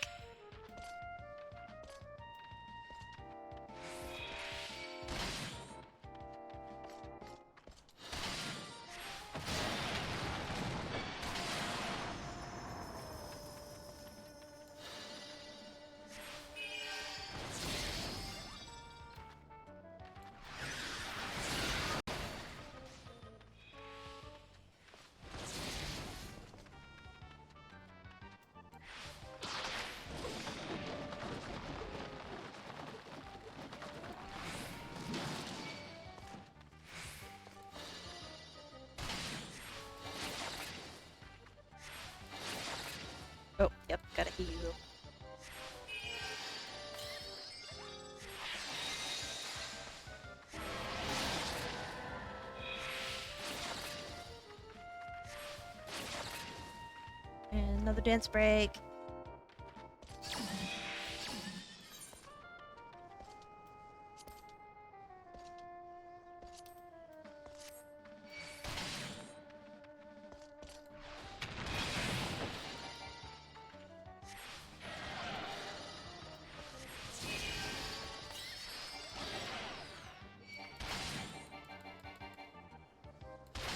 Oh, yep, gotta heal. And another dance break.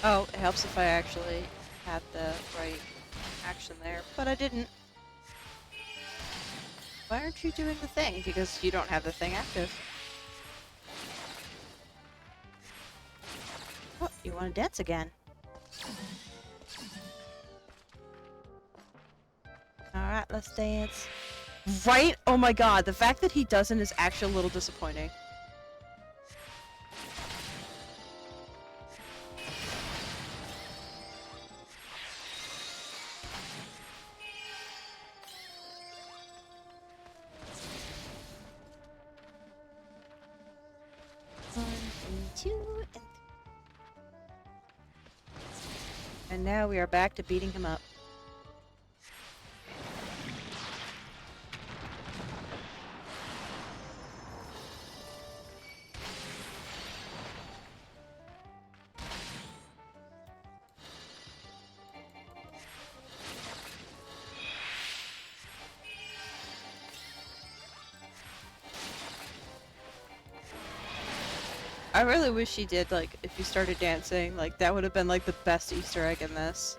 Oh, it helps if I actually had the right action there, but I didn't. Why aren't you doing the thing? Because you don't have the thing active. Oh, you want to dance again? Alright, let's dance. Right? Oh my god, the fact that he doesn't is actually a little disappointing. One, and two, and now we are back to beating him up. I really wish he did, like, if he started dancing, like, that would have been, like, the best Easter egg in this.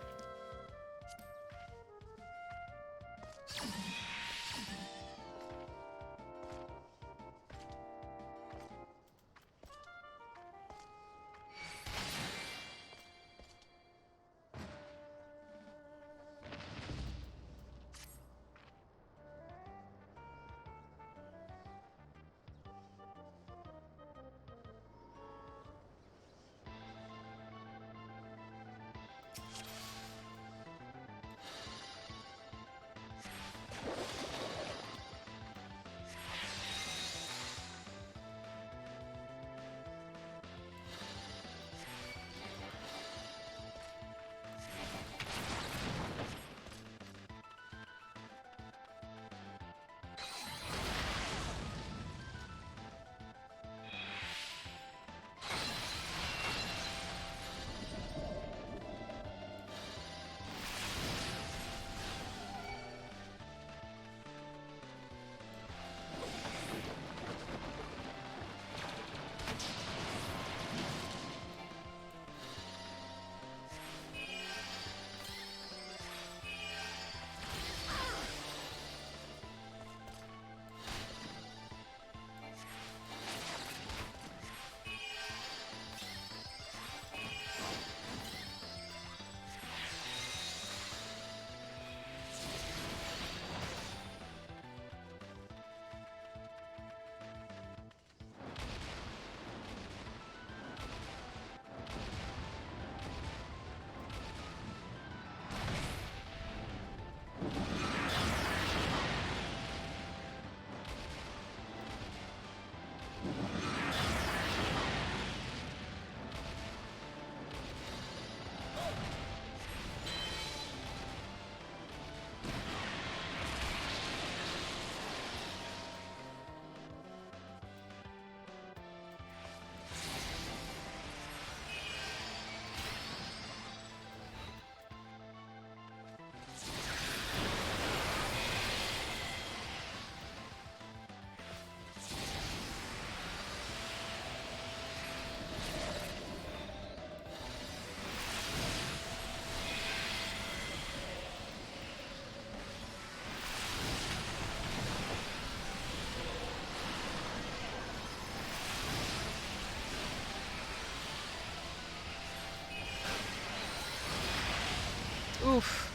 Oof.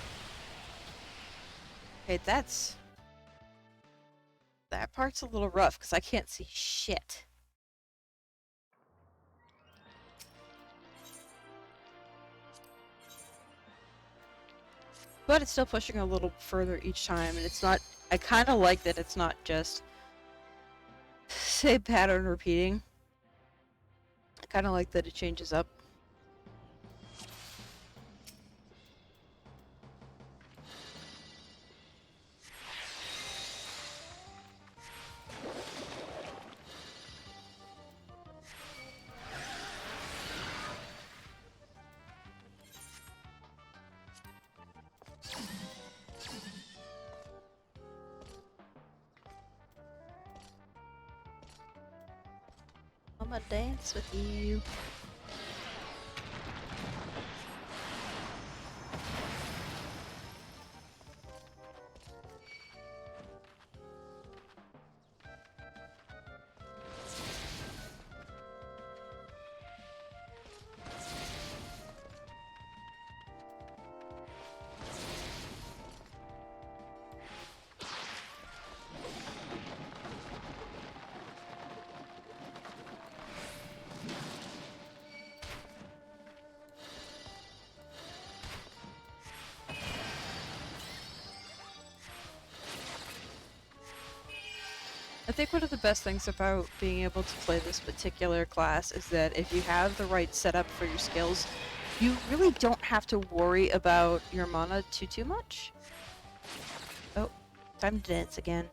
Okay, that part's a little rough, because I can't see shit. But it's still pushing a little further each time, and it's not... I kind of like that it's not just... same pattern repeating. I kind of like that it changes up. I'ma dance with you. I think one of the best things about being able to play this particular class is that if you have the right setup for your skills, you really don't have to worry about your mana too much. Oh, time to dance again.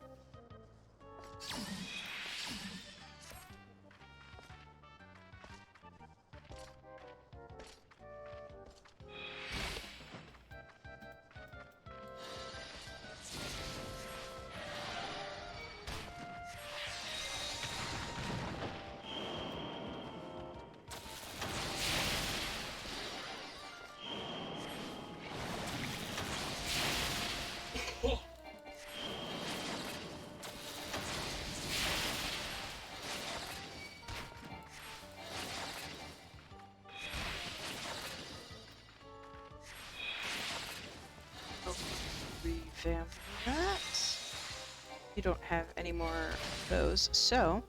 Revamp that. You don't have any more of those, so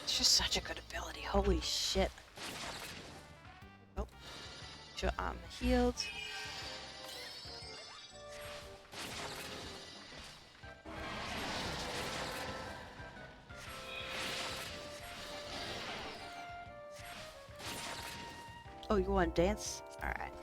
it's just such a good ability. Holy shit. Oh, sure, I'm healed. Oh, you want to dance? Alright.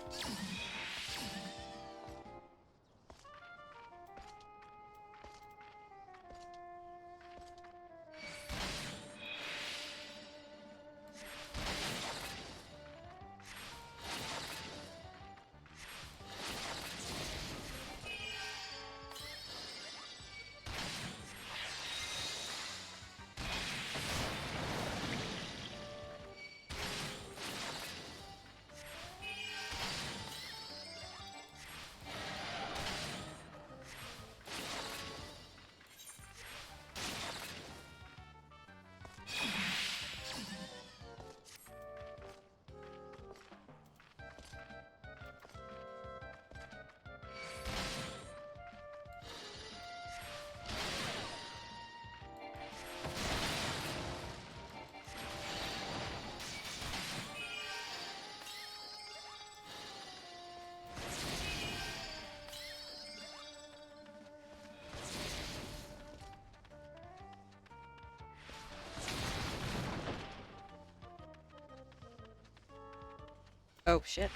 Oh shit.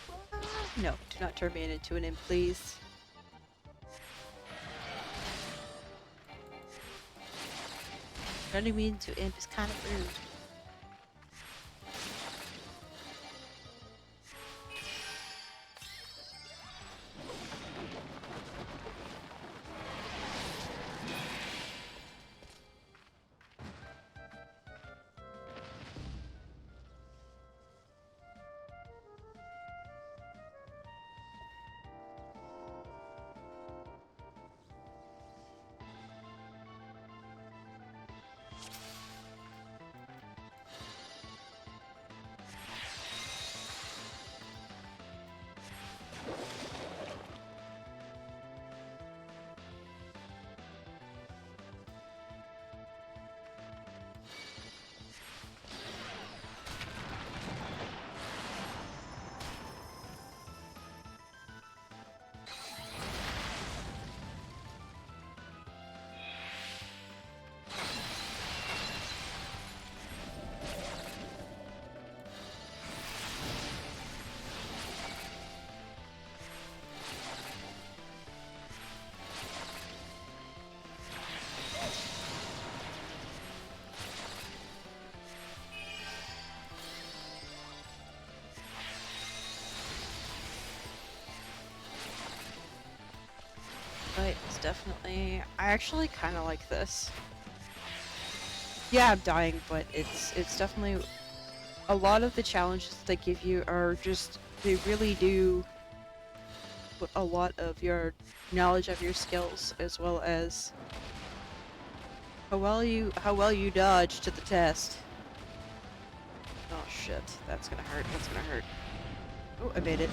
No, do not turn me into an imp, please. Turning me into imp is kind of rude. But it's definitely... I actually kind of like this. Yeah, I'm dying, but it's definitely... A lot of the challenges they give you are just... They really do put a lot of your knowledge of your skills, as well as how well you dodge to the test. Oh shit, that's gonna hurt, that's gonna hurt. Oh, I made it.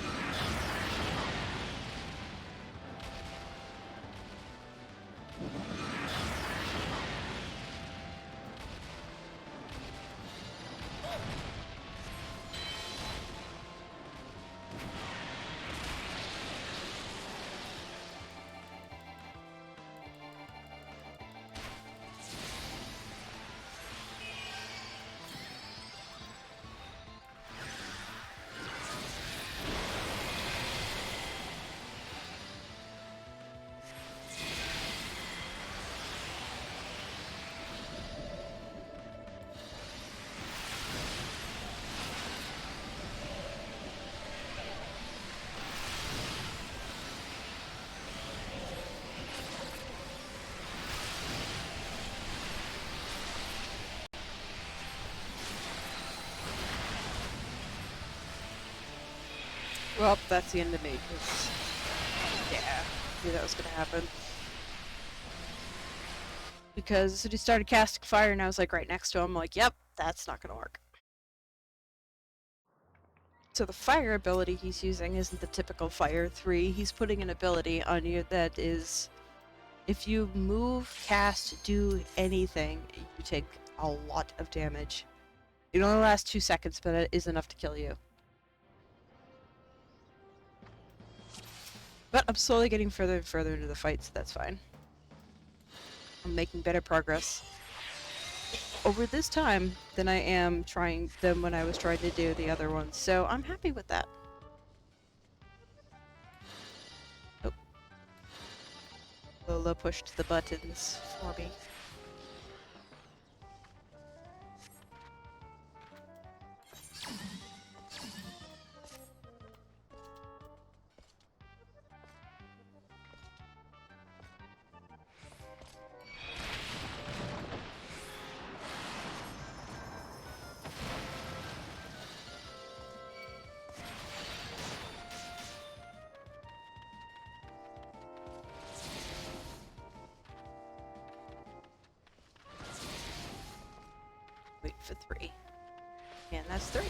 Well, that's the end of me, 'cause... Yeah, I knew that was gonna happen. Because as soon as he started casting fire and I was like right next to him, I'm like, yep, that's not gonna work. So the fire ability he's using isn't the typical fire 3. He's putting an ability on you that is, if you move, cast, do anything, you take a lot of damage. It only lasts 2 seconds, but it is enough to kill you. But I'm slowly getting further and further into the fight, so that's fine. I'm making better progress over this time than when I was trying to do the other ones, so I'm happy with that. Oh. Lola pushed the buttons for me. Wait for 3. And that's 3.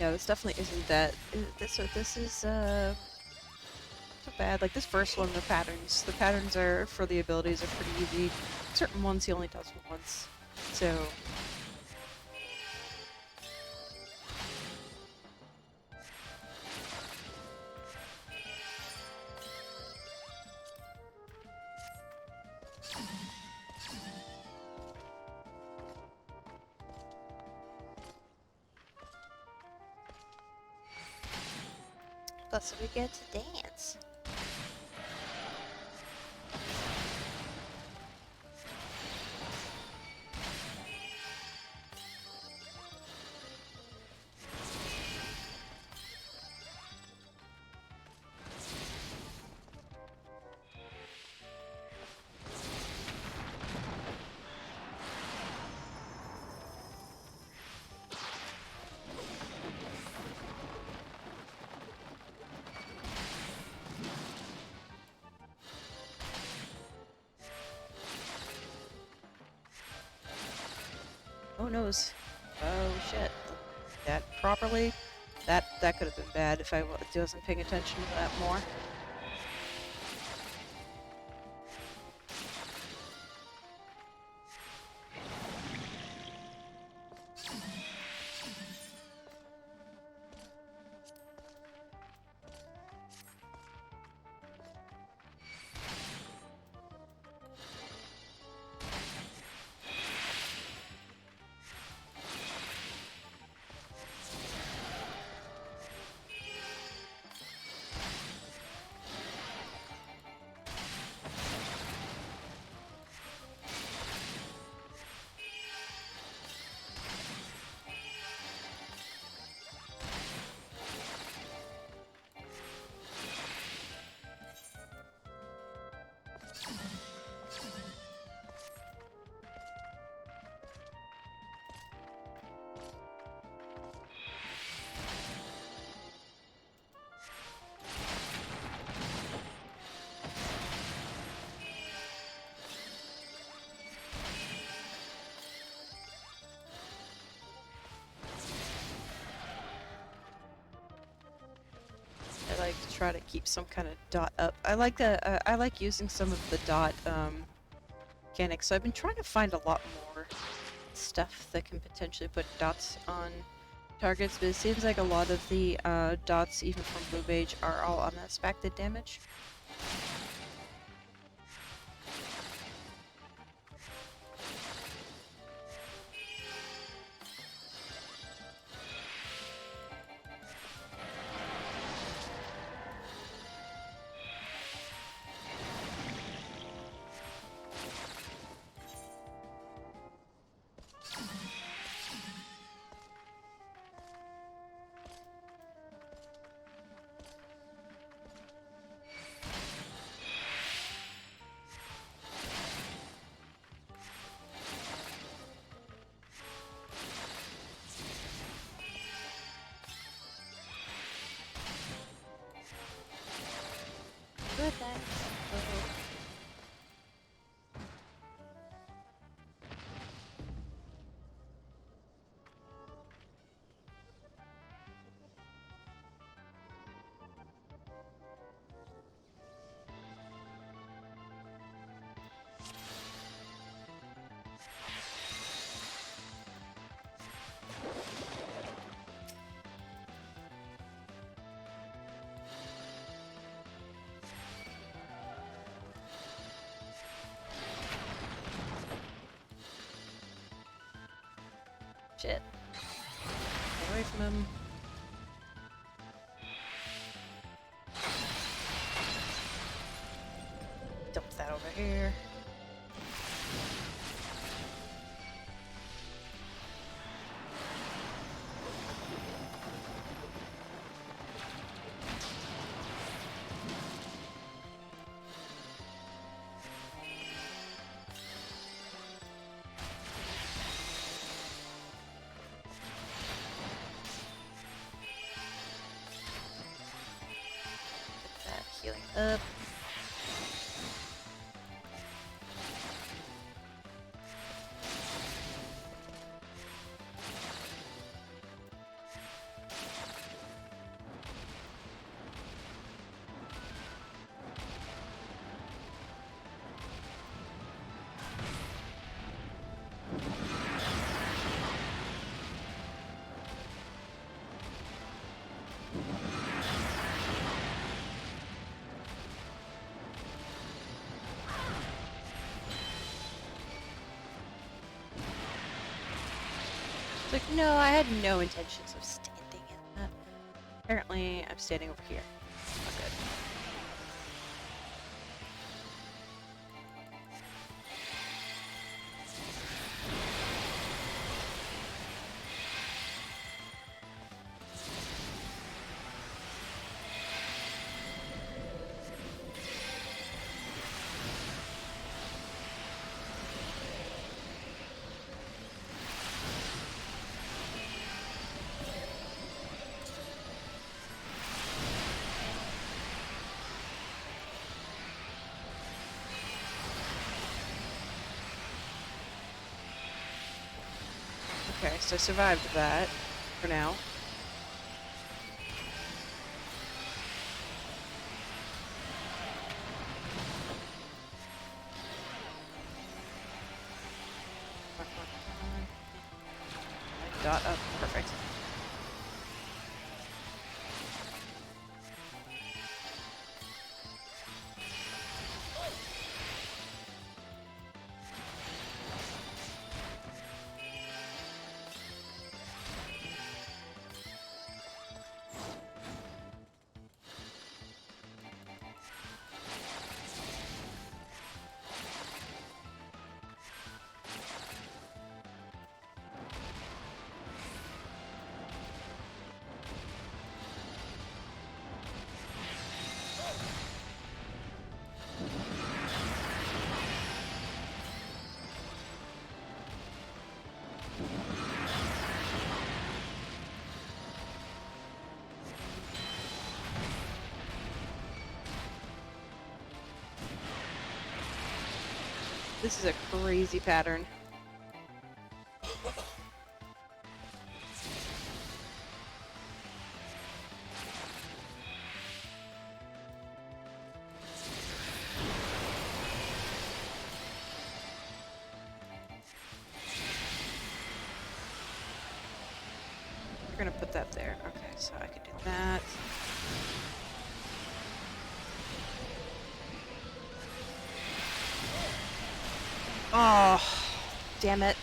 Yeah, this definitely isn't that. This is not so bad. Like this first one, the patterns are for the abilities are pretty easy. Certain ones he only does once, so. Plus we get to dance. knows? Oh shit. That properly? That could have been bad if I wasn't paying attention to that more. I like to try to keep some kind of dot up. I like the I like using some of the dot mechanics. So I've been trying to find a lot more stuff that can potentially put dots on targets, but it seems like a lot of the dots, even from Blue Mage, are all unaspected damage. Good, thanks. Shit. Get away from him. Dump that over here. Healing up. It's like, no, I had no intentions of standing in that. Apparently, I'm standing over here. Not good. least I survived that for now. Dot up. Perfect. This is a crazy pattern. We're gonna put that there. Okay, so I could do that. Oh, damn it.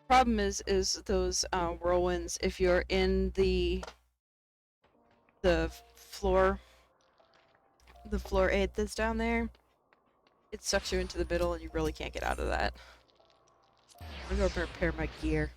Problem is those whirlwinds, if you're in the floor, the floor 8 that's down there, it sucks you into the middle and you really can't get out of that. I'm gonna go repair my gear.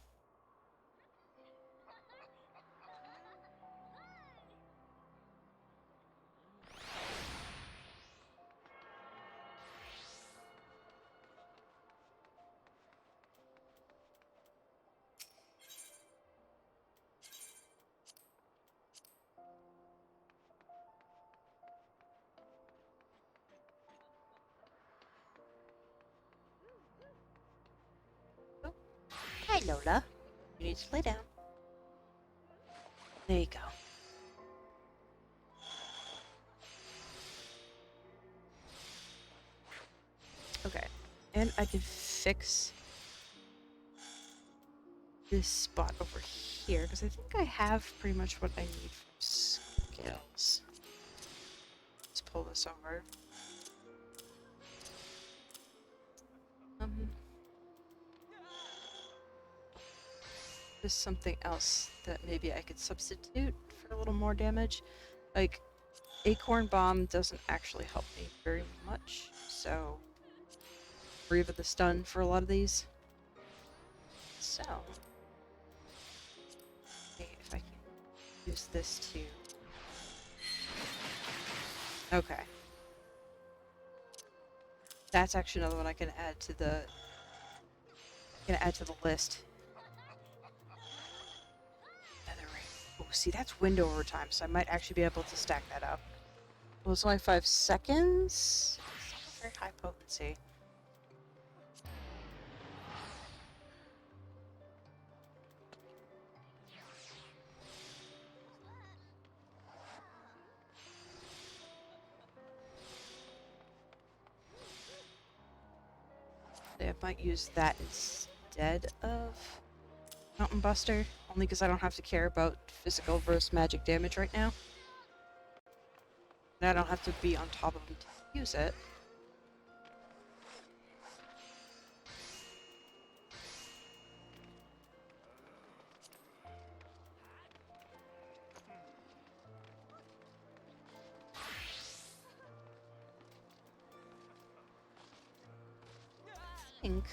Oh. Hi, Lola. You need to lay down. There you go. Okay, and I can fix this spot over here, because I think I have pretty much what I need for skills. Let's pull this over. There's something else that maybe I could substitute for a little more damage. Like, Acorn Bomb doesn't actually help me very much, so or even the stun for a lot of these. So, okay, if I can use this too. Okay. That's actually another one I can add to the list. Oh, see, that's window overtime, so I might actually be able to stack that up. Well, it's only 5 seconds. It's not very high potency. I might use that instead of Mountain Buster, only because I don't have to care about physical versus magic damage right now. And I don't have to be on top of him to use it. I think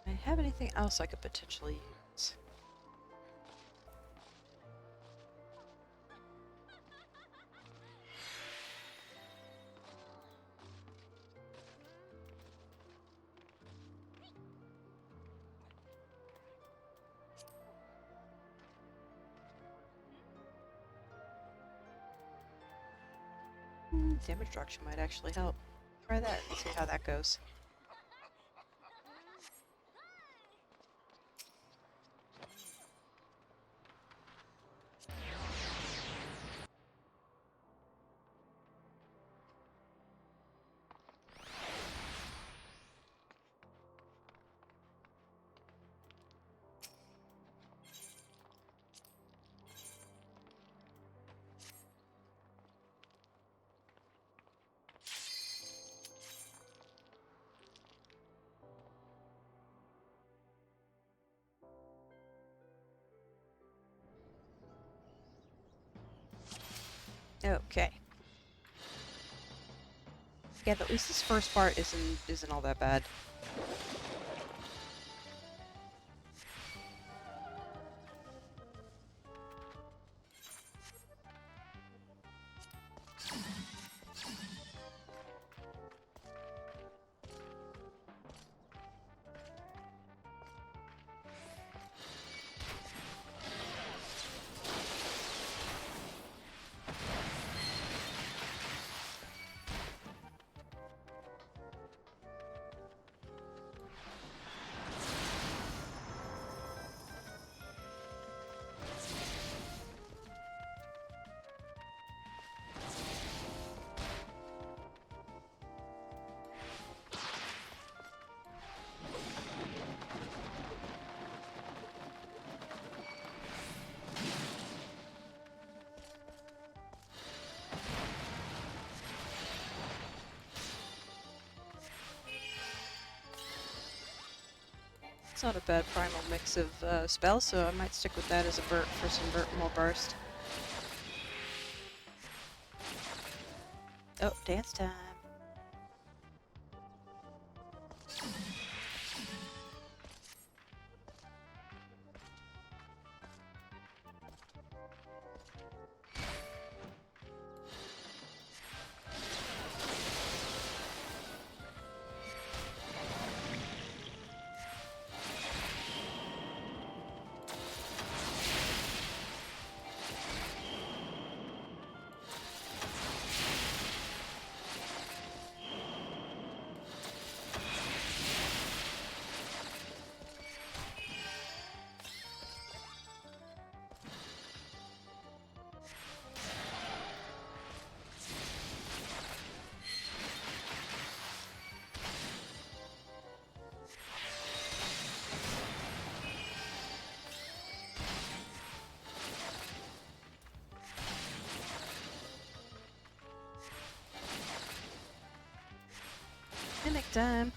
I have anything else I could potentially use. Damage reduction might actually help. Try that and see how that goes. Okay. Yeah, at least this first part isn't all that bad. It's not a bad primal mix of spells, so I might stick with that as a vert for some more burst. Oh, dance time. Mimic time.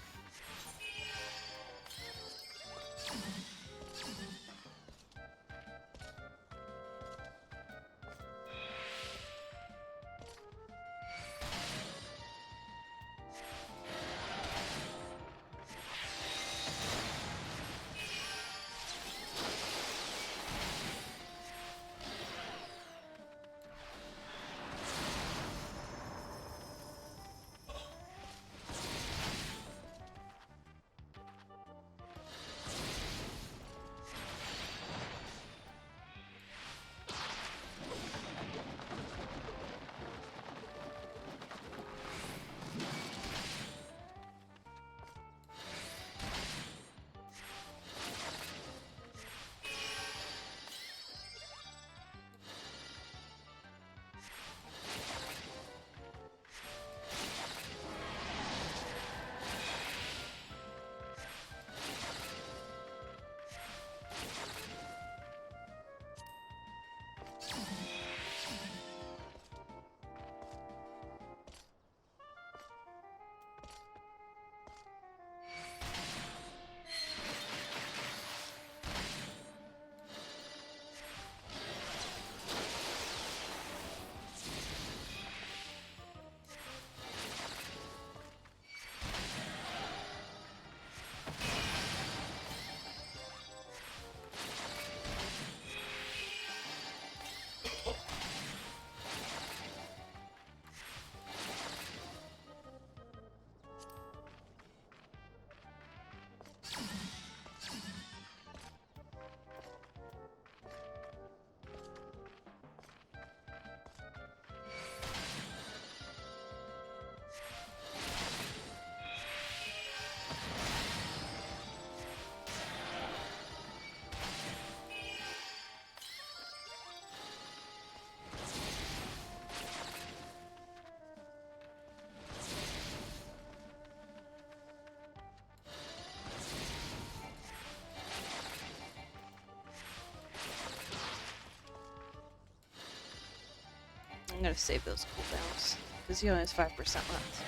I'm gonna save those cooldowns, because he only has 5% left.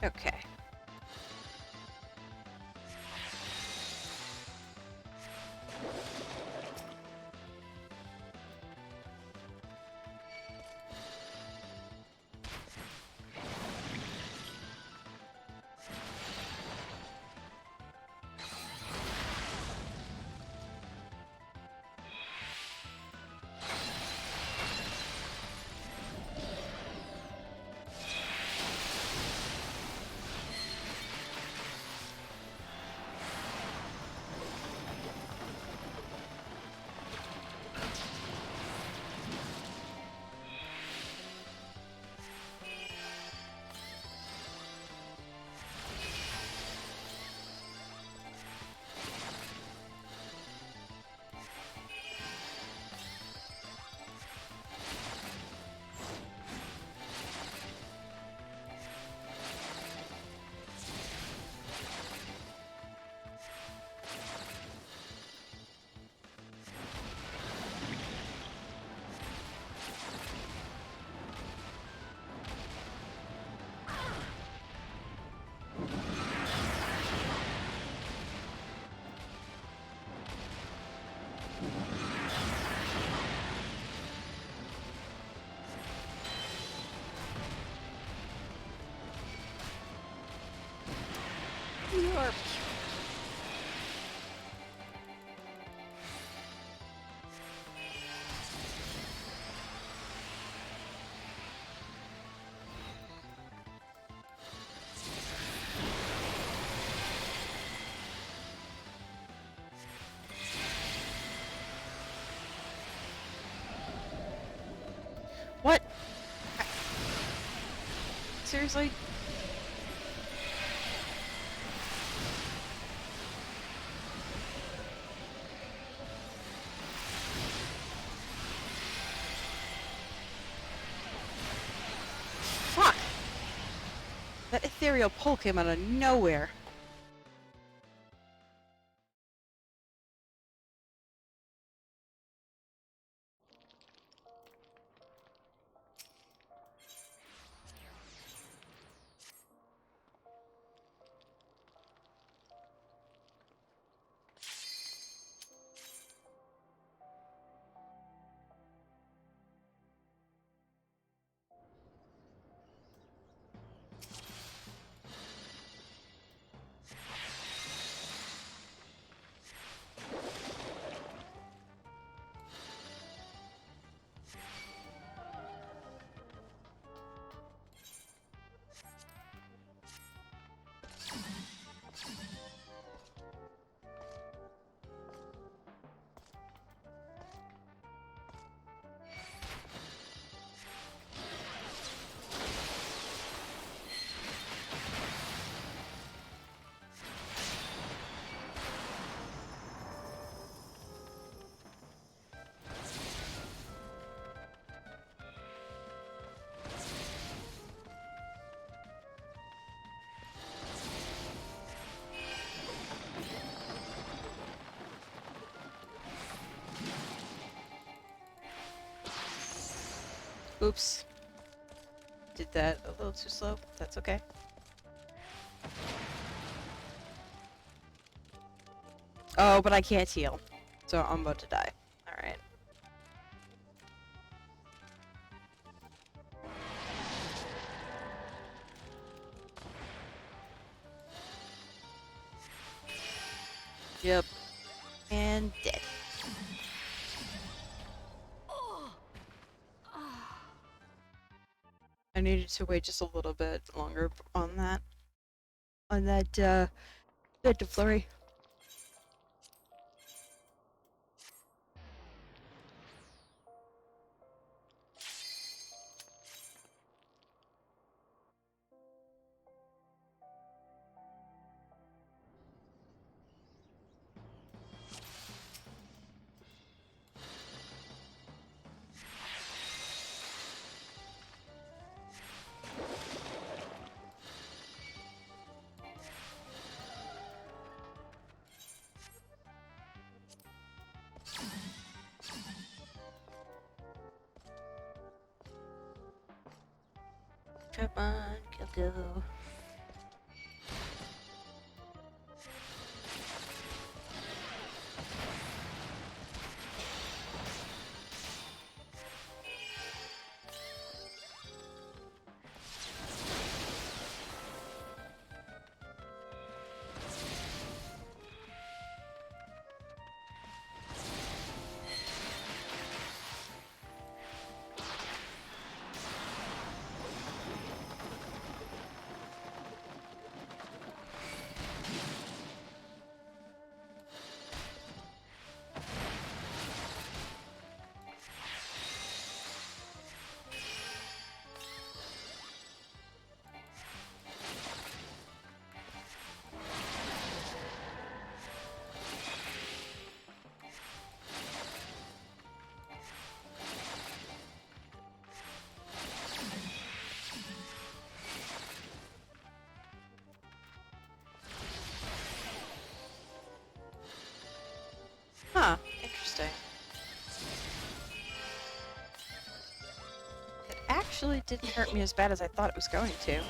Okay. Yarp. What? Seriously? Fuck! That ethereal pull came out of nowhere. Oops. Did that a little too slow. That's okay. Oh, but I can't heal. So I'm about to die. Alright. Yep. And dead. I needed to wait just a little bit longer on that. On that, flurry. Come on, Gogo. Huh, interesting. It actually didn't hurt me as bad as I thought it was going to.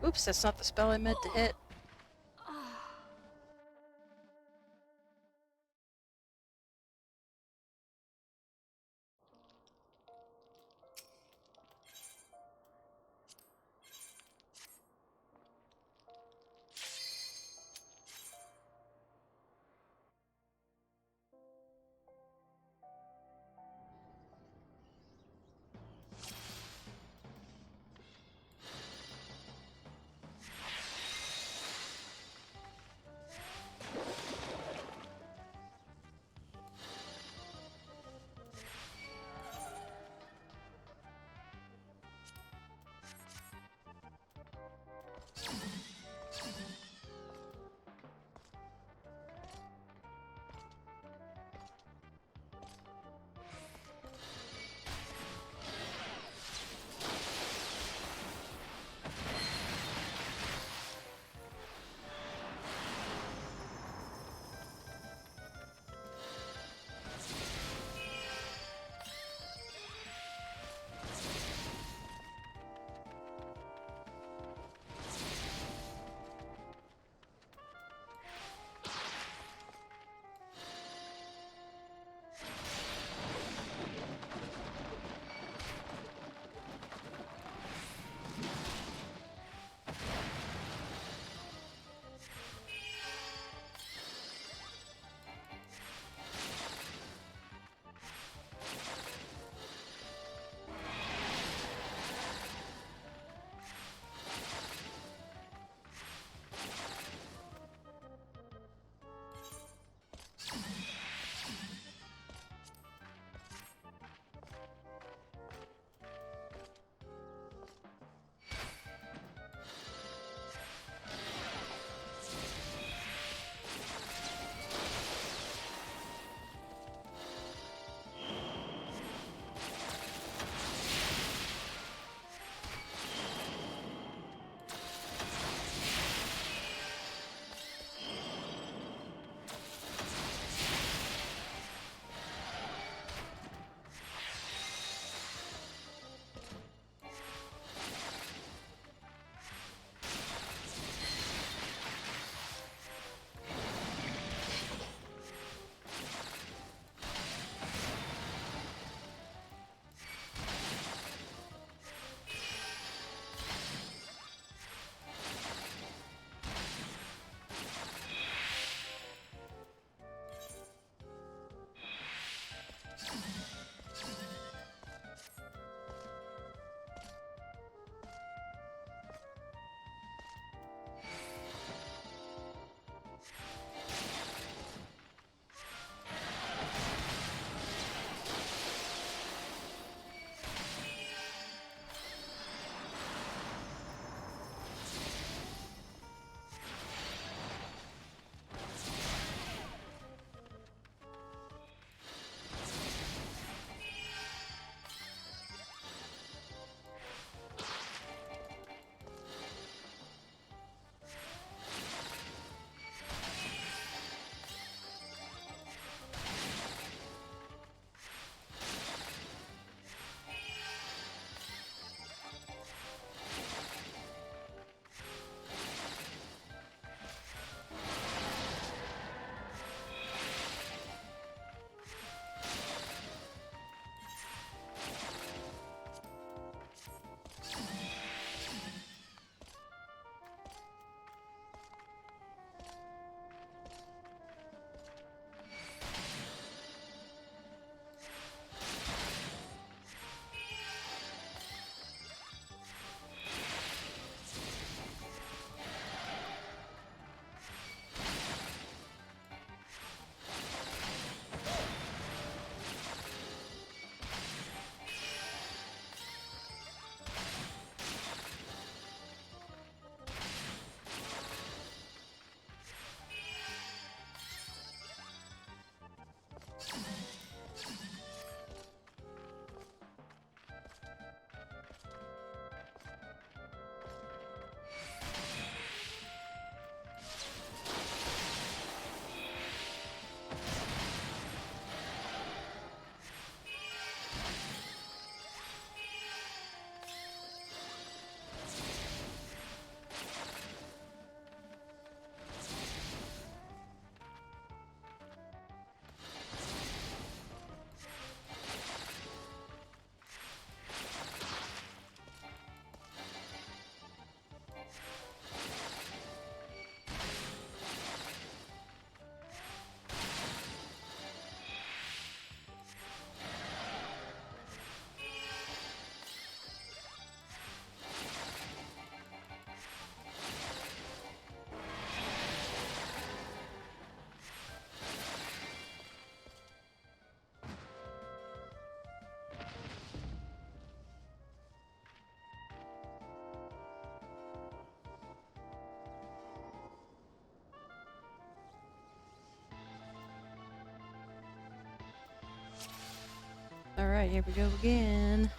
Oops, that's not the spell I meant to hit. Alright, here we go again.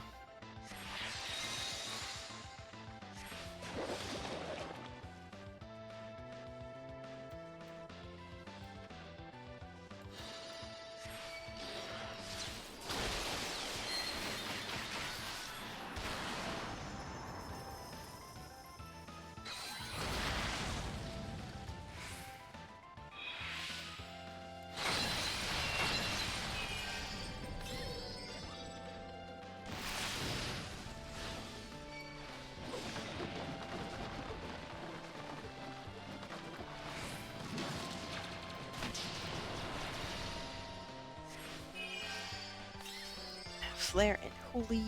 Flare and holy.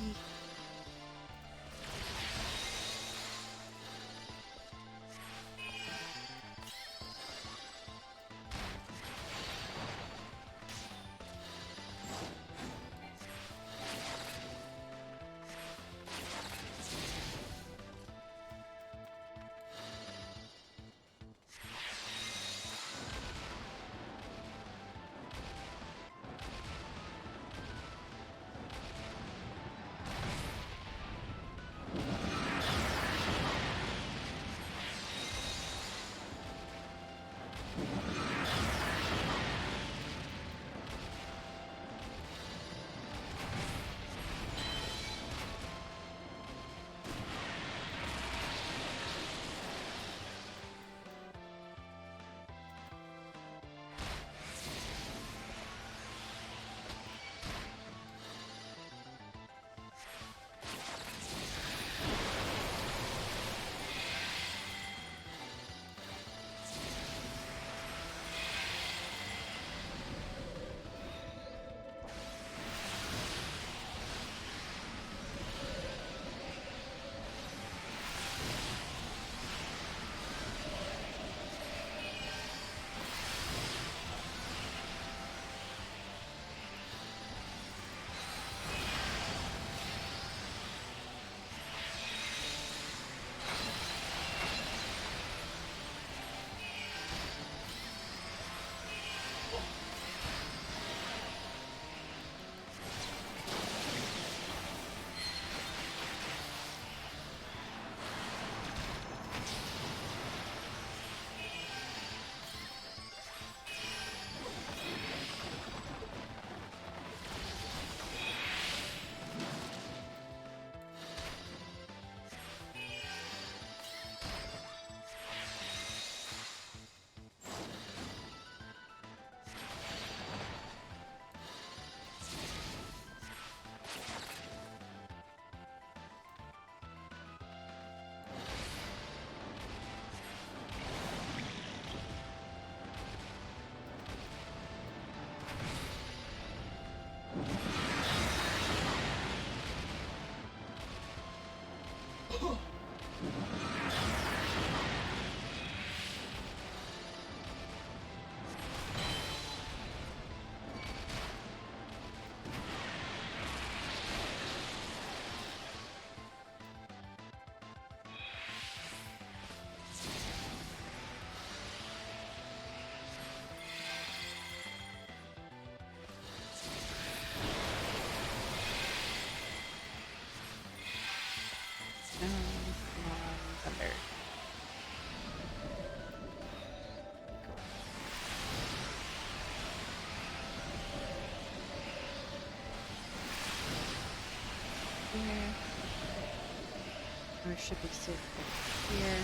Thunder. Here. Or should be safe here.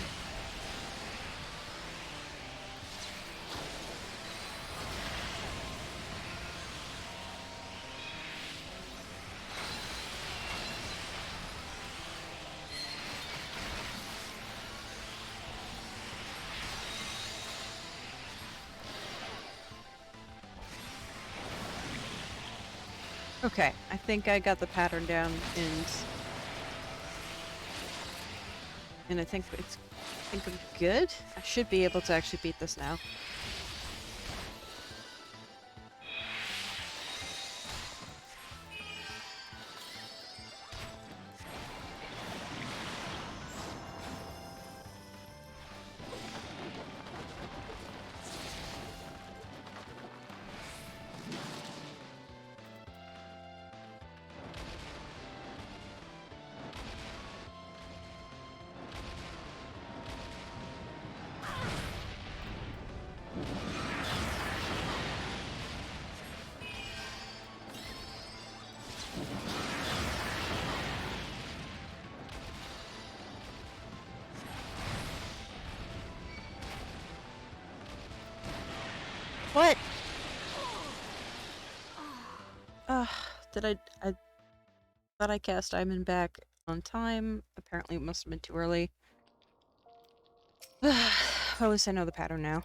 Okay, I think I got the pattern down, and I think I'm good. I should be able to actually beat this now. What? Did I thought I cast Diamond back on time. Apparently it must have been too early. Well, at least I know the pattern now.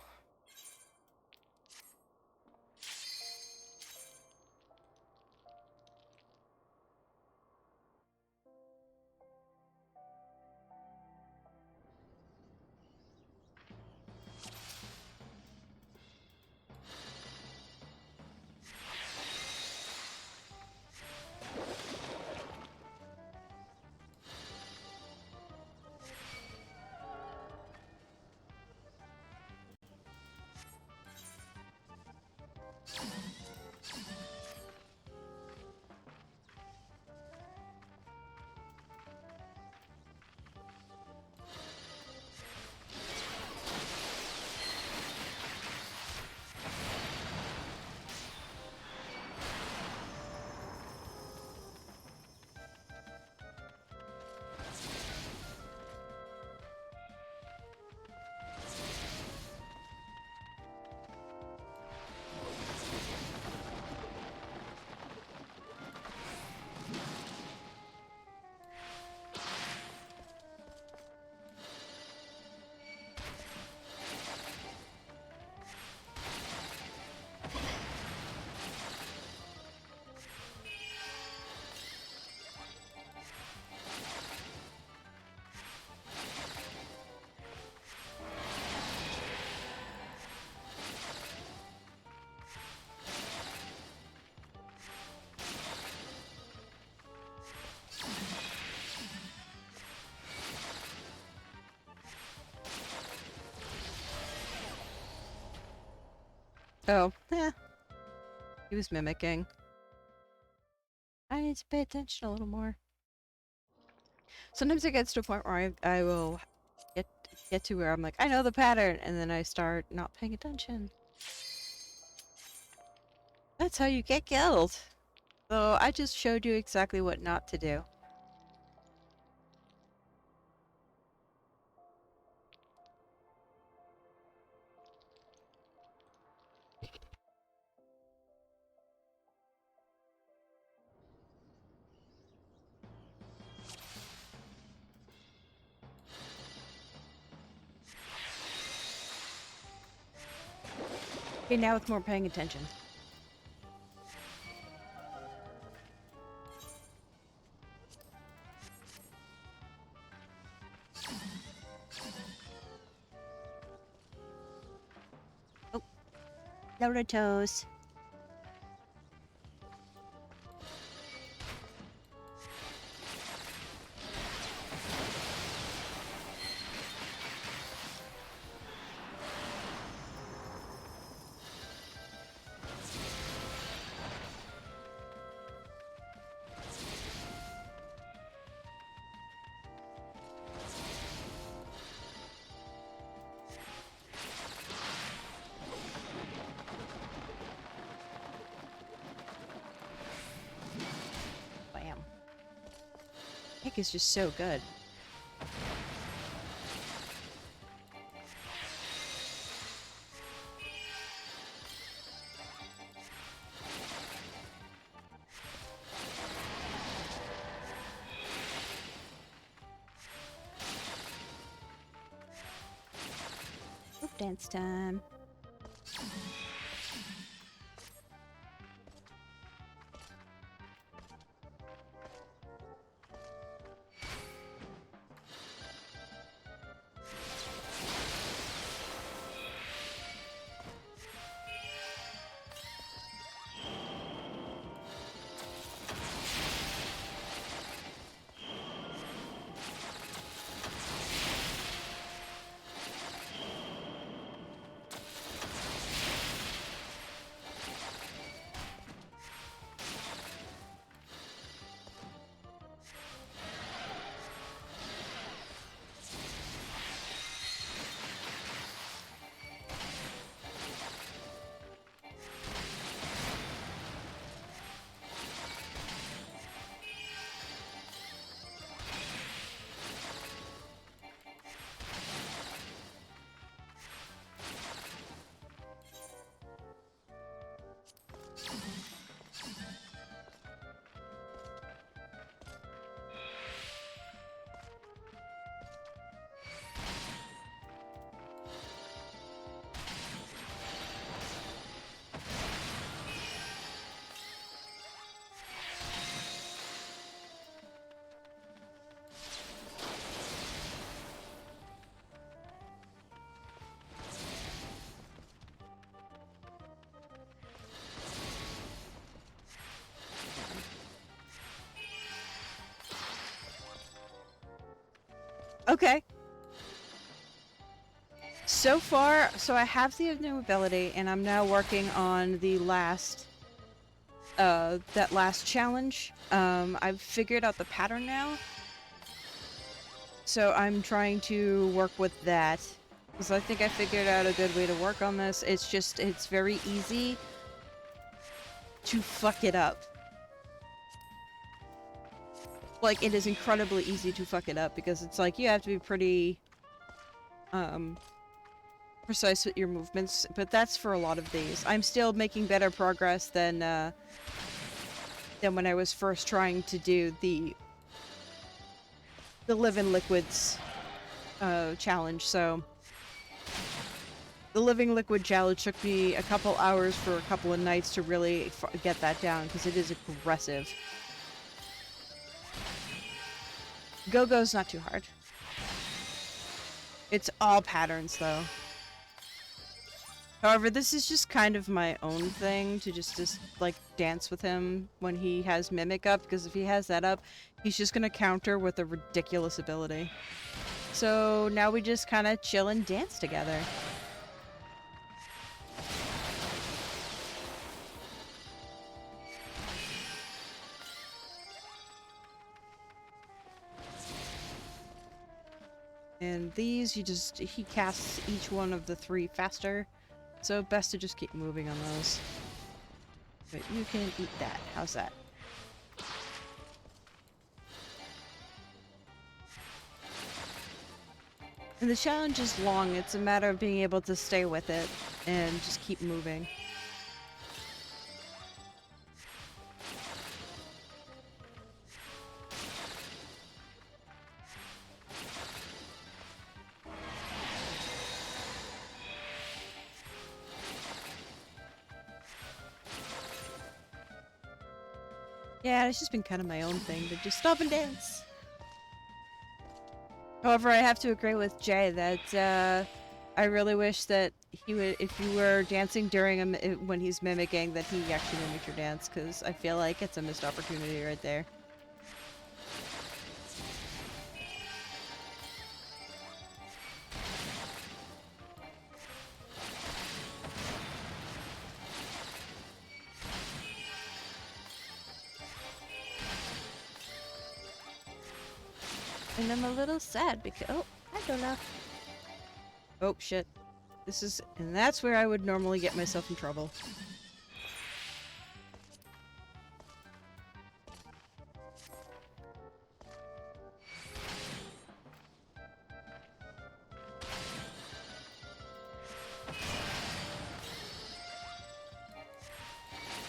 Oh, he was mimicking. I need to pay attention a little more. Sometimes it gets to a point where I will get to where I'm like, I know the pattern, and then I start not paying attention. That's how you get killed. So I just showed you exactly what not to do. Okay, now with more paying attention. Oh, lower toes. Bam. Heck is just so good. Oop, dance time. Okay. So far, so I have the new ability, and I'm now working on the last, that last challenge. I've figured out the pattern now. So I'm trying to work with that. Because I think I figured out a good way to work on this. It's just, it's very easy to fuck it up. Like, it is incredibly easy to fuck it up, because it's like, you have to be pretty, precise with your movements, but that's for a lot of these. I'm still making better progress than when I was first trying to do the Live in Liquids challenge. So the Living Liquid challenge took me a couple hours for a couple of nights to really get that down, because it is aggressive. Gogo's not too hard. It's all patterns, though. However, this is just kind of my own thing, to just like, dance with him when he has Mimic up, because if he has that up, he's just gonna counter with a ridiculous ability. So now we just kind of chill and dance together. And these, he casts each one of the 3 faster. So best to just keep moving on those. But you can eat that. How's that? And the challenge is long. It's a matter of being able to stay with it and just keep moving. Yeah, it's just been kind of my own thing to just stop and dance. However, I have to agree with Jay that I really wish that he would, if you were dancing during when he's mimicking, that he actually mimicked your dance, because I feel like it's a missed opportunity right there. And I'm a little sad because, oh, I don't know. Oh, shit. This is, and that's where I would normally get myself in trouble.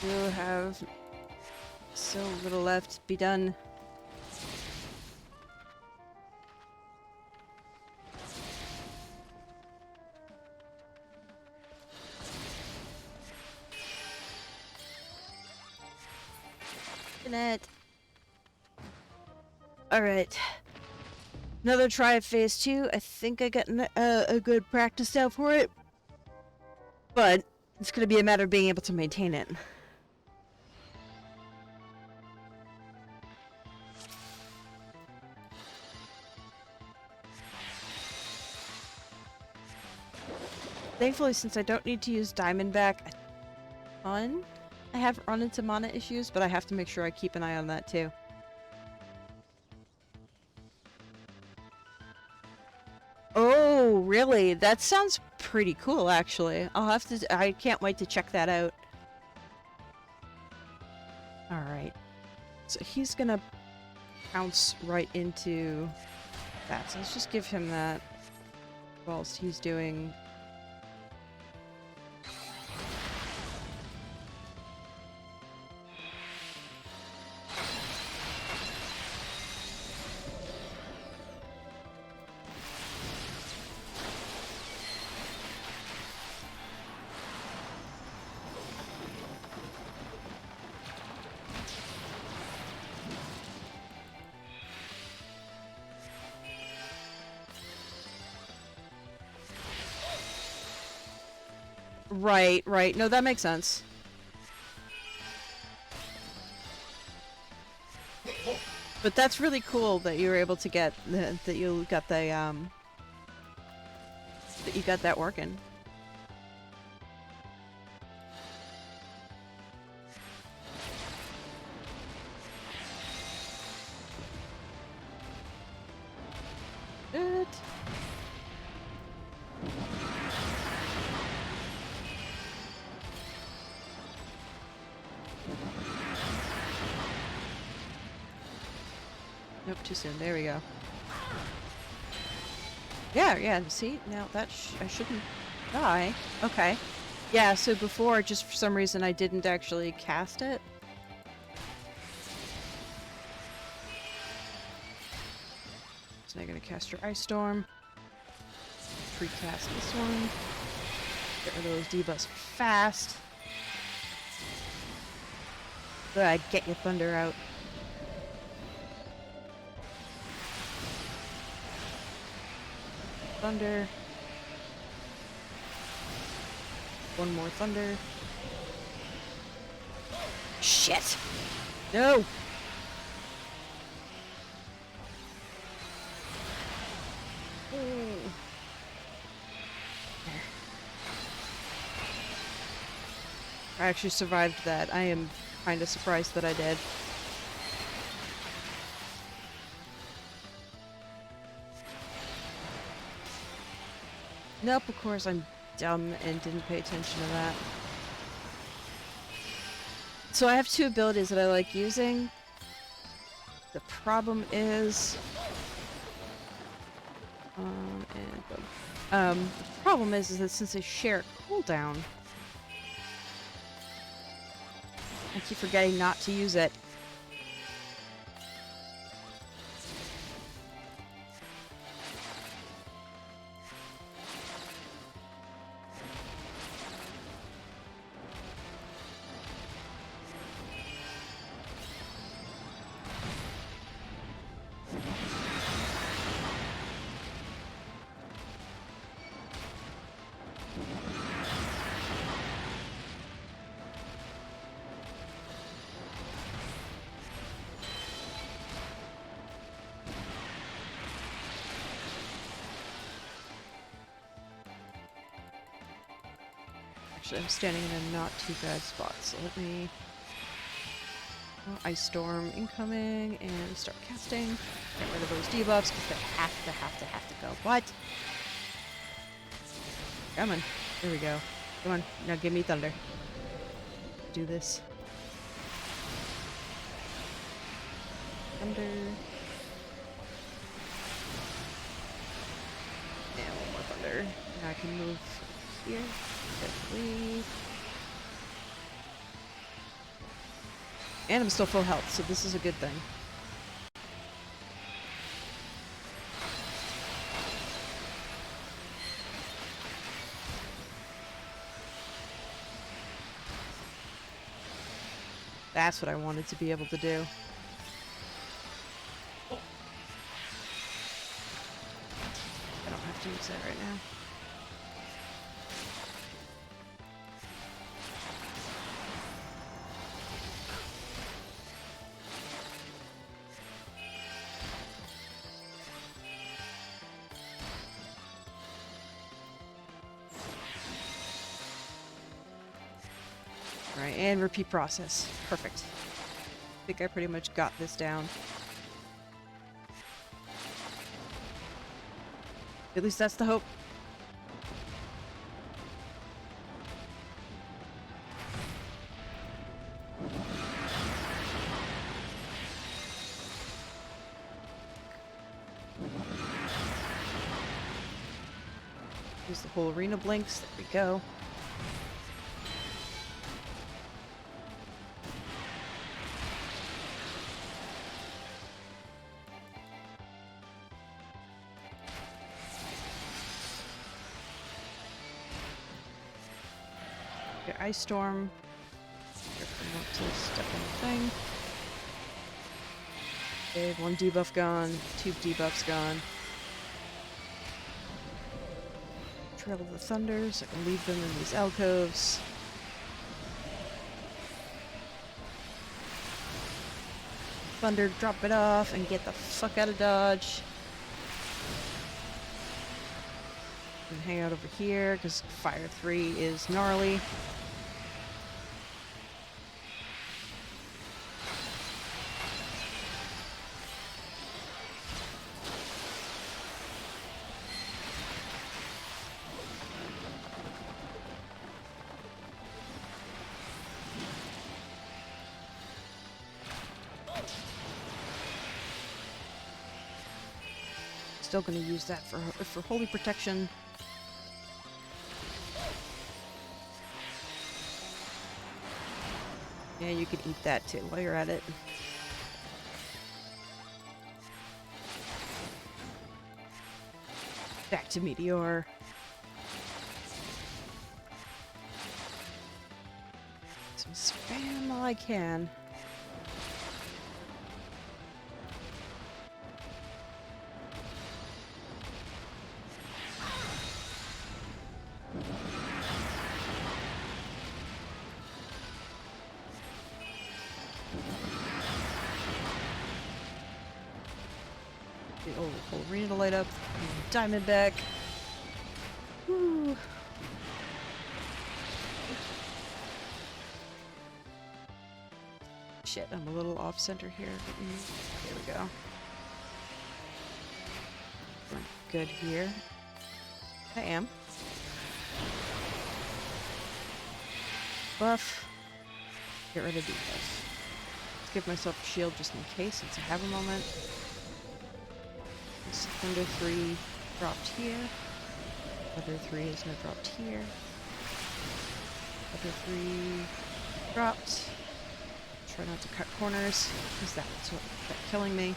We'll have so little left to be done. It. Alright. Another try of phase 2. I think I got a good practice down for it. But it's going to be a matter of being able to maintain it. Thankfully, since I don't need to use Diamondback a ton, I haven't run into mana issues, but I have to make sure I keep an eye on that too. Oh, really? That sounds pretty cool, actually. I'll have to... I can't wait to check that out. Alright. So he's gonna bounce right into that. So let's just give him that whilst he's doing... Right, right. No, that makes sense. But that's really cool that you were able to get that you got that working. Good. Nope, too soon. There we go. Yeah, see? Now that I shouldn't die. Okay. Yeah, so before, just for some reason, I didn't actually cast it. So now you're gonna cast your Ice Storm. Recast this one. Get rid of those debuffs fast. Good, get your thunder out. Thunder. One more thunder. Shit! No! I actually survived that. I am kind of surprised that I did. Nope, of course I'm dumb and didn't pay attention to that. So I have two abilities that I like using. The problem is... the problem is that since they share cooldown, I keep forgetting not to use it. Actually, I'm standing in a not too bad spot, so let me... Oh, Ice Storm incoming, and start casting. Get rid of those debuffs, because they have to go. What? Come on. There we go. Come on, now give me thunder. Do this. Thunder. And one more thunder. Now I can move here. Definitely. And I'm still full health, so this is a good thing. That's what I wanted to be able to do. I don't have to use that right now. Right, and repeat process. Perfect. I think I pretty much got this down. At least that's the hope. Use the whole arena blinks. There we go. Ice Storm. To step on the thing. Okay, one debuff gone, two debuffs gone. Trail of the Thunders. I can leave them in these alcoves. Thunder, drop it off, and get the fuck out of Dodge. And hang out over here, because Fire 3 is gnarly. Still gonna use that for holy protection. Yeah, you can eat that too while you're at it. Back to Meteor. Some spam while I can. The old arena to light up. Diamondback. Woo. Shit, I'm a little off center here. There we go. We're good here. I am. Buff. Get rid of debuff. Let's give myself a shield just in case, since I have a moment. This Thunder 3 dropped here. Thunder 3 is now dropped here. Thunder 3 dropped. Try not to cut corners, because that's what kept killing me.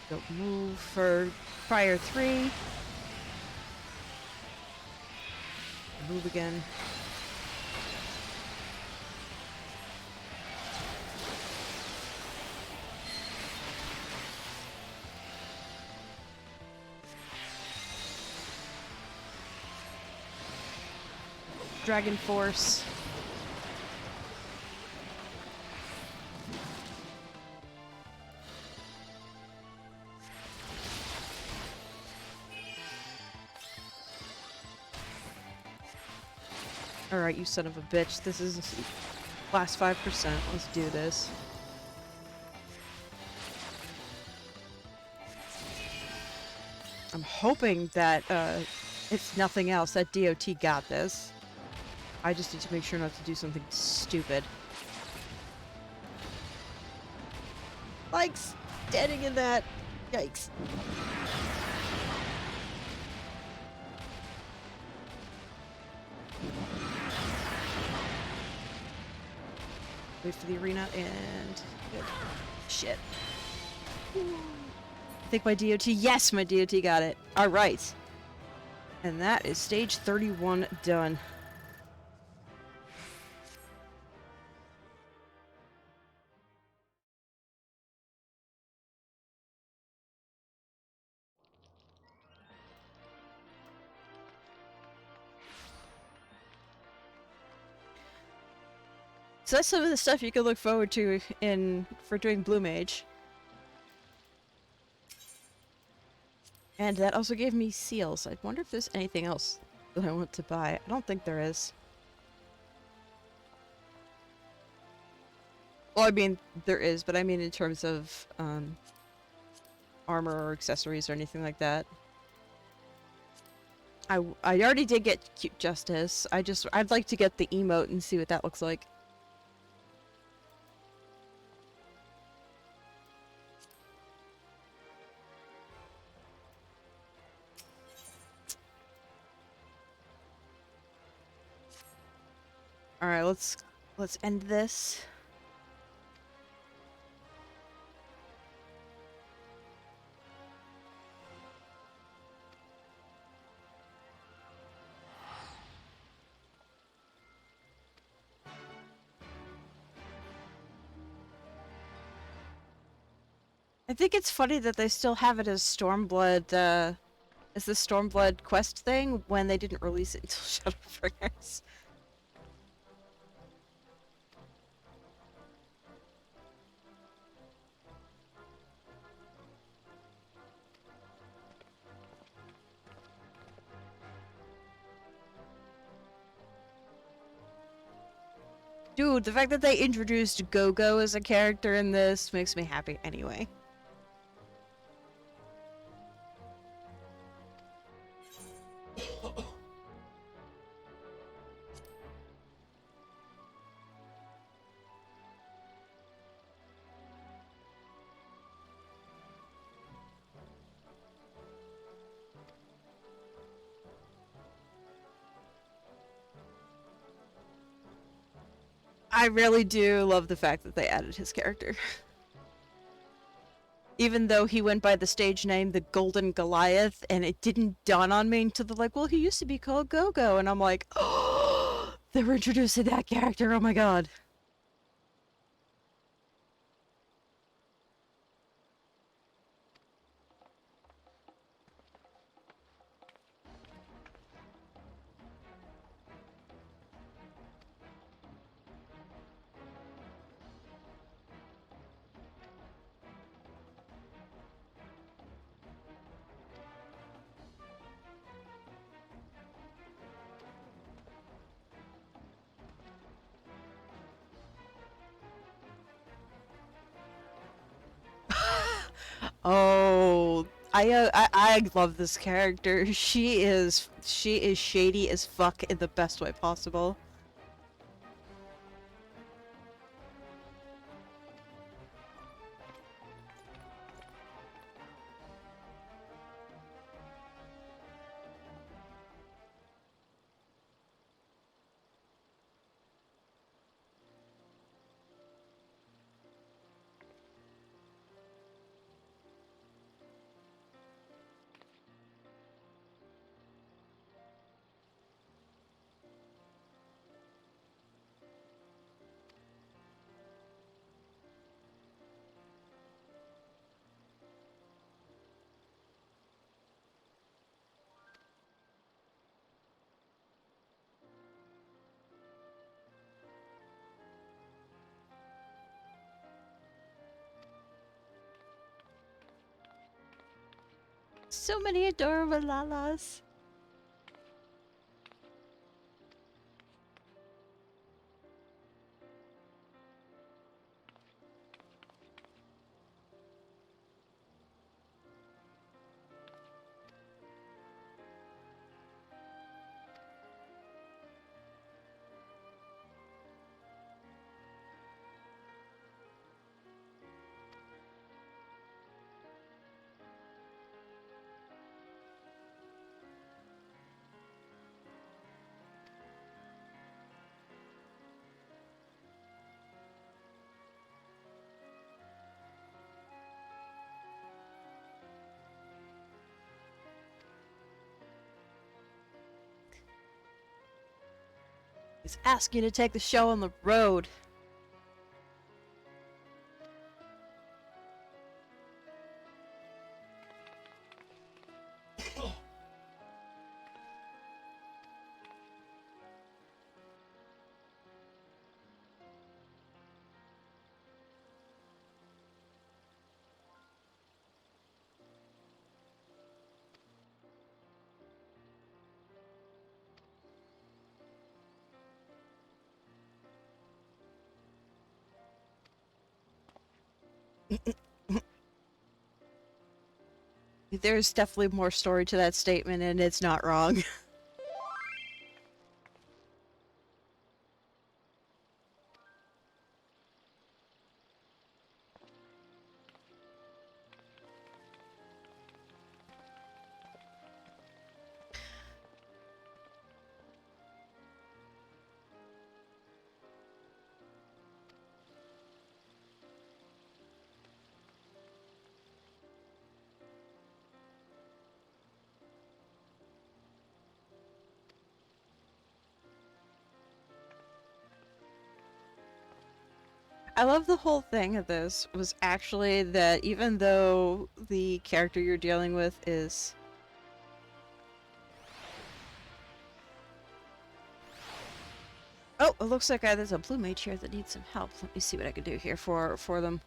Don't move for Fire 3. Move again. Dragon Force. Alright, you son of a bitch. This is last 5%. Let's do this. I'm hoping that, if nothing else, that DOT got this. I just need to make sure not to do something stupid. Like standing in that. Yikes. Wait for the arena and... Good. Shit. I think my DOT... Yes, my DOT got it. Alright. And that is stage 31 done. So that's some of the stuff you can look forward to for doing Blue Mage. And that also gave me seals. I wonder if there's anything else that I want to buy. I don't think there is. Well, I mean, there is, but I mean in terms of armor or accessories or anything like that. I already did get Cute Justice. I'd like to get the emote and see what that looks like. All right, let's end this. I think it's funny that they still have it as Stormblood, as the Stormblood quest thing when they didn't release it until Shadowbringers. Dude, the fact that they introduced Gogo as a character in this makes me happy anyway. I really do love the fact that they added his character. Even though he went by the stage name the Golden Goliath, and it didn't dawn on me until they're like, well, he used to be called Gogo, and I'm like, oh, they were introducing that character, oh my god. Oh, I love this character. She is shady as fuck in the best way possible. So many adorable Lalas. He's asking you to take the show on the road. There's definitely more story to that statement, and it's not wrong. I love the whole thing of this was actually that even though the character you're dealing with is... Oh, it looks like there's a blue mage here that needs some help. Let me see what I can do here for them.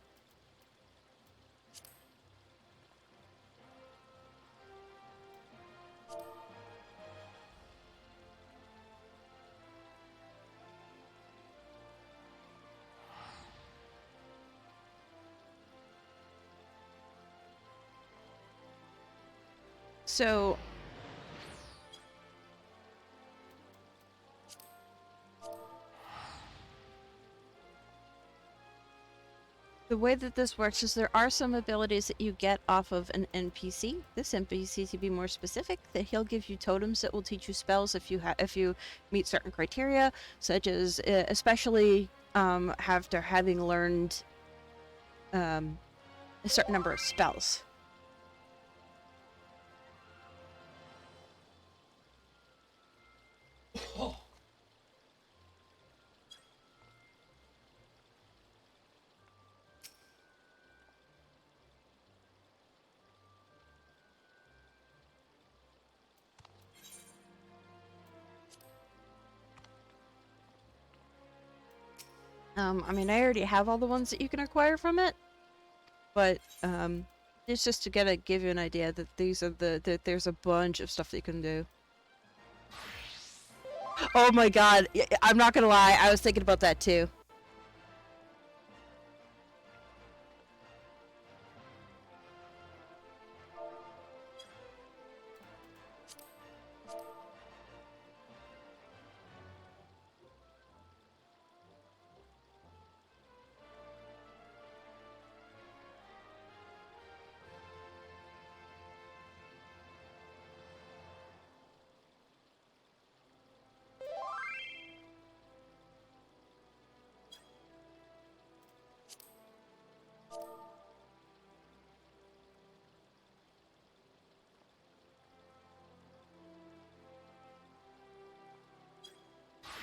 So the way that this works is there are some abilities that you get off of an NPC. This NPC, to be more specific, that he'll give you totems that will teach you spells if you meet certain criteria, such as especially after having learned a certain number of spells. I mean, I already have all the ones that you can acquire from it, but it's just to give you an idea that these are that there's a bunch of stuff that you can do. Oh my god, I'm not gonna lie, I was thinking about that too.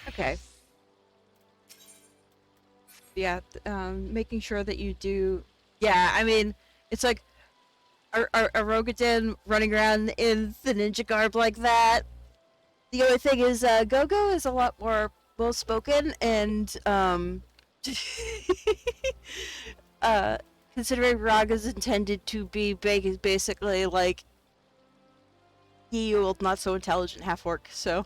Okay. Yeah, making sure that you do. Yeah, I mean, it's like a Rogadin running around in the ninja garb like that. The only thing is, Gogo is a lot more well spoken and considering Rag is intended to be basically like ye old, not so intelligent half orc, so.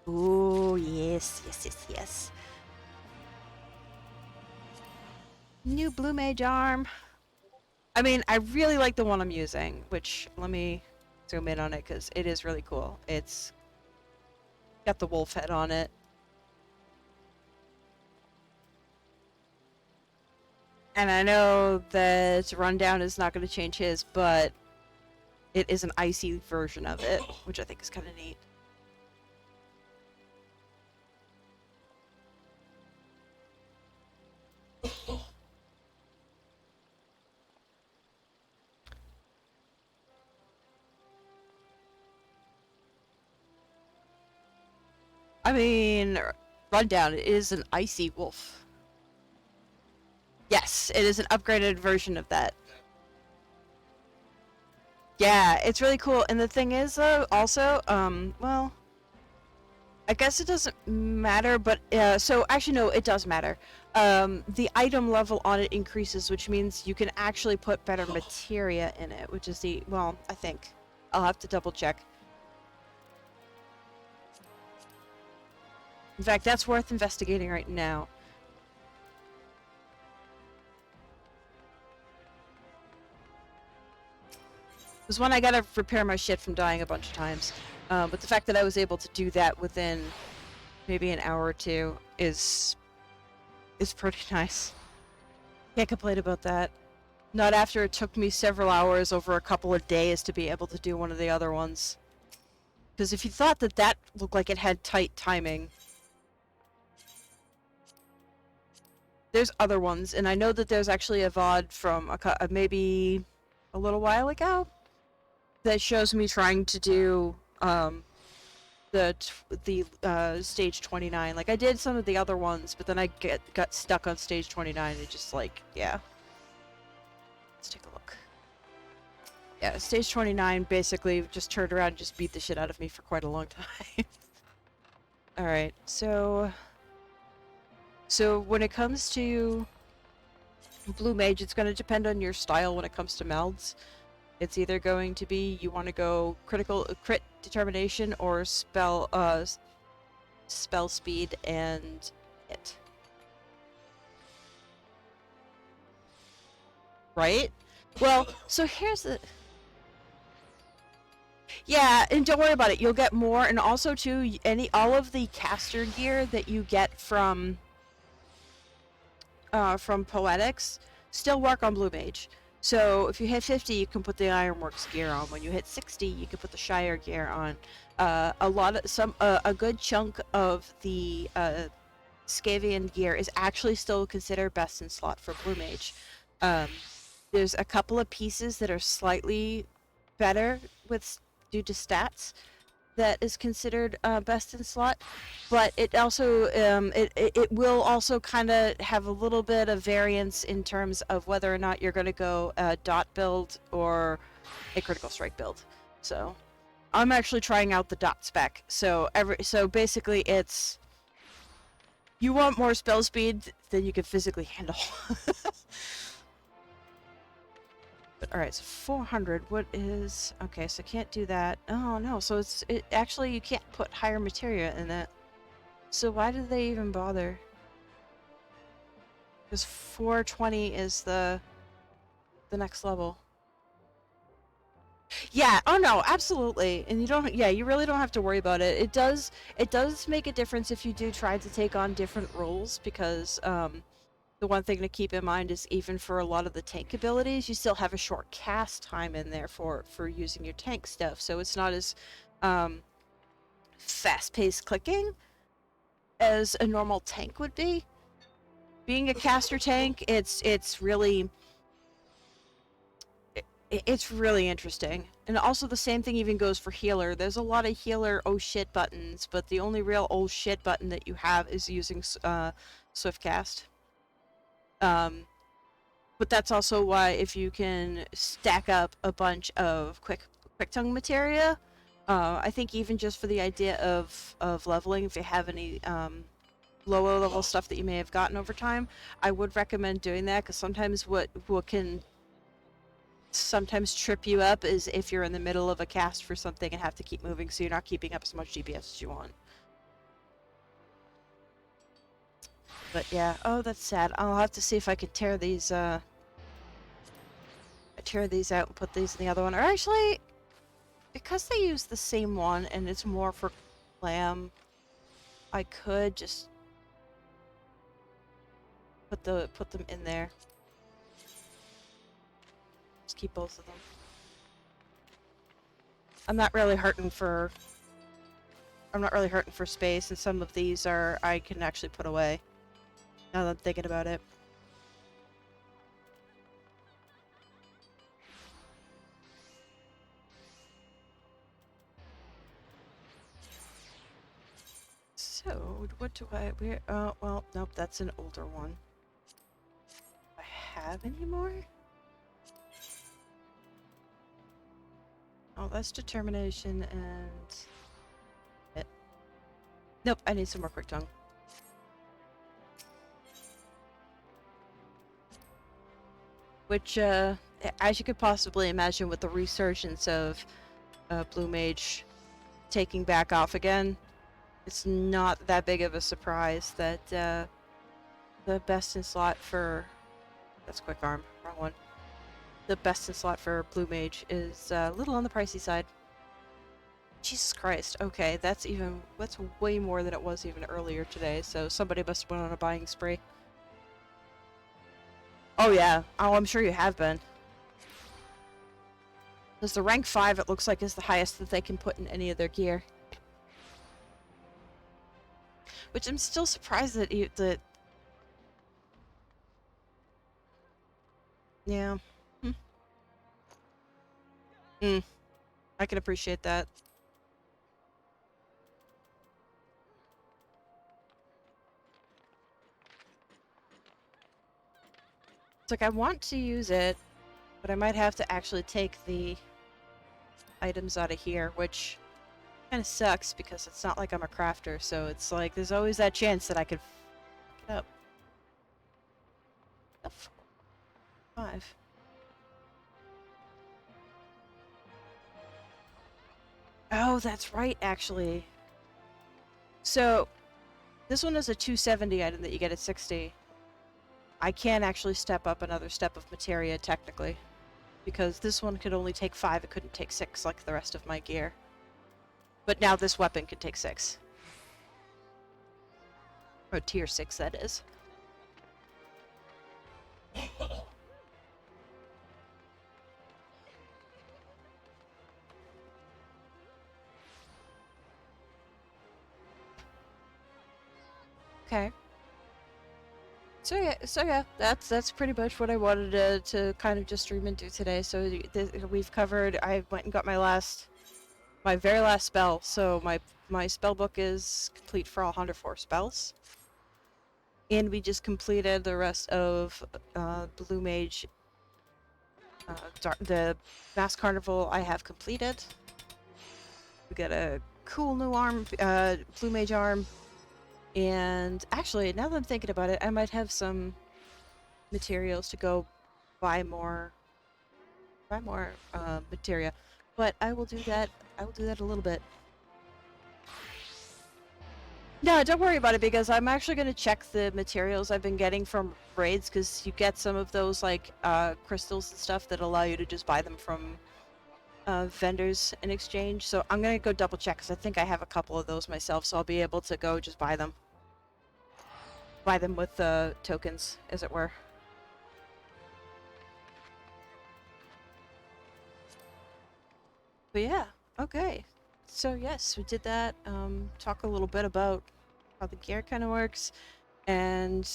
Oh, yes, yes, yes, yes. New Blue Mage arm. I mean, I really like the one I'm using, which, let me zoom in on it, because it is really cool. It's got the wolf head on it. And I know that Rundown is not going to change his, but it is an icy version of it, which I think is kind of neat. I mean, Rundown is an icy wolf. Yes, it is an upgraded version of that. Yeah, it's really cool. And the thing is, also, well, I guess it doesn't matter, but, so actually, no, it does matter. The item level on it increases, which means you can actually put better materia in it, which is well, I think. I'll have to double check. In fact, that's worth investigating right now. Because one, I gotta repair my shit from dying a bunch of times. But the fact that I was able to do that within maybe an hour or two is pretty nice. Can't complain about that. Not after it took me several hours over a couple of days to be able to do one of the other ones. Because if you thought that that looked like it had tight timing, there's other ones, and I know that there's actually a VOD from maybe a little while ago that shows me trying to do the stage 29. Like, I did some of the other ones, but then I got stuck on stage 29. It just, like, yeah. Let's take a look. Yeah, stage 29 basically just turned around and just beat the shit out of me for quite a long time. Alright, so when it comes to Blue Mage, it's going to depend on your style when it comes to melds. It's either going to be you want to go crit determination or spell speed and hit. Right? Well, so here's the... Yeah, and don't worry about it. You'll get more, and also too, all of the caster gear that you get from Poetics still work on Blue Mage. So if you hit 50, you can put the Ironworks gear on. When you hit 60, you can put the Shire gear on. A good chunk of the Scavian gear is actually still considered best in slot for Blue Mage. There's a couple of pieces that are slightly better due to stats that is considered best in slot, but it also it will also kind of have a little bit of variance in terms of whether or not you're going to go a dot build or a critical strike build. So I'm actually trying out the dot spec. So basically it's you want more spell speed than you can physically handle. But alright, so 400, what is... Okay, so can't do that. Oh no, so actually you can't put higher materia in it. So why did they even bother? Because 420 is the next level. Yeah, oh no, absolutely. And you really don't have to worry about it. It does make a difference if you do try to take on different roles, because the one thing to keep in mind is even for a lot of the tank abilities, you still have a short cast time in there for using your tank stuff. So it's not as fast-paced clicking as a normal tank would be. Being a caster tank, it's really interesting. And also the same thing even goes for healer. There's a lot of healer oh shit buttons, but the only real oh shit button that you have is using swift cast. But that's also why if you can stack up a bunch of quick tongue materia, I think even just for the idea of leveling, if you have any lower level stuff that you may have gotten over time, I would recommend doing that, because sometimes what can sometimes trip you up is if you're in the middle of a cast for something and have to keep moving, so you're not keeping up as much DPS as you want. But yeah, oh, that's sad. I'll have to see if I can tear these out and put these in the other one. Or actually, because they use the same one and it's more for clam, I could just put them in there. Just keep both of them. I'm not really hurting for space, and some of these I can actually put away. Now that I'm thinking about it. So, what do well, nope, that's an older one. Do I have any more? Oh, that's determination and... Nope, I need some more quick tongue. Which, as you could possibly imagine, with the resurgence of Blue Mage taking back off again, it's not that big of a surprise that the best in slot for... That's quick arm, wrong one. The best in slot for Blue Mage is a little on the pricey side. Jesus Christ, okay, that's way more than it was even earlier today, so somebody must have went on a buying spree. Oh yeah, oh, I'm sure you have been. Because the rank 5, it looks like, is the highest that they can put in any of their gear. Which I'm still surprised that yeah. I can appreciate that. It's like, I want to use it, but I might have to actually take the items out of here, which kind of sucks because it's not like I'm a crafter, so it's like there's always that chance that I could fuck it up. 5. Oh, that's right, actually. So, this one is a 270 item that you get at 60. I can actually step up another step of materia, technically. Because this one could only take 5, it couldn't take 6 like the rest of my gear. But now this weapon can take 6. Or tier 6, that is. Okay. So yeah, that's pretty much what I wanted to kind of just stream and do today. So we've covered. I went and got my very last spell. So my spell book is complete for all 104 spells, and we just completed the rest of Blue Mage. The Mass Carnival I have completed. We got a cool new arm, Blue Mage arm, and actually now that I'm thinking about it, I might have some materials to go buy more materia, but I will do that. I will do that a little bit. No, don't worry about it because I'm actually going to check the materials I've been getting from raids because you get some of those like crystals and stuff that allow you to just buy them from vendors in exchange. So I'm going to go double check because I think I have a couple of those myself, so I'll be able to go just buy them. Buy them with tokens, as it were. But yeah, okay. So yes, we did that. Talk a little bit about how the gear kind of works, and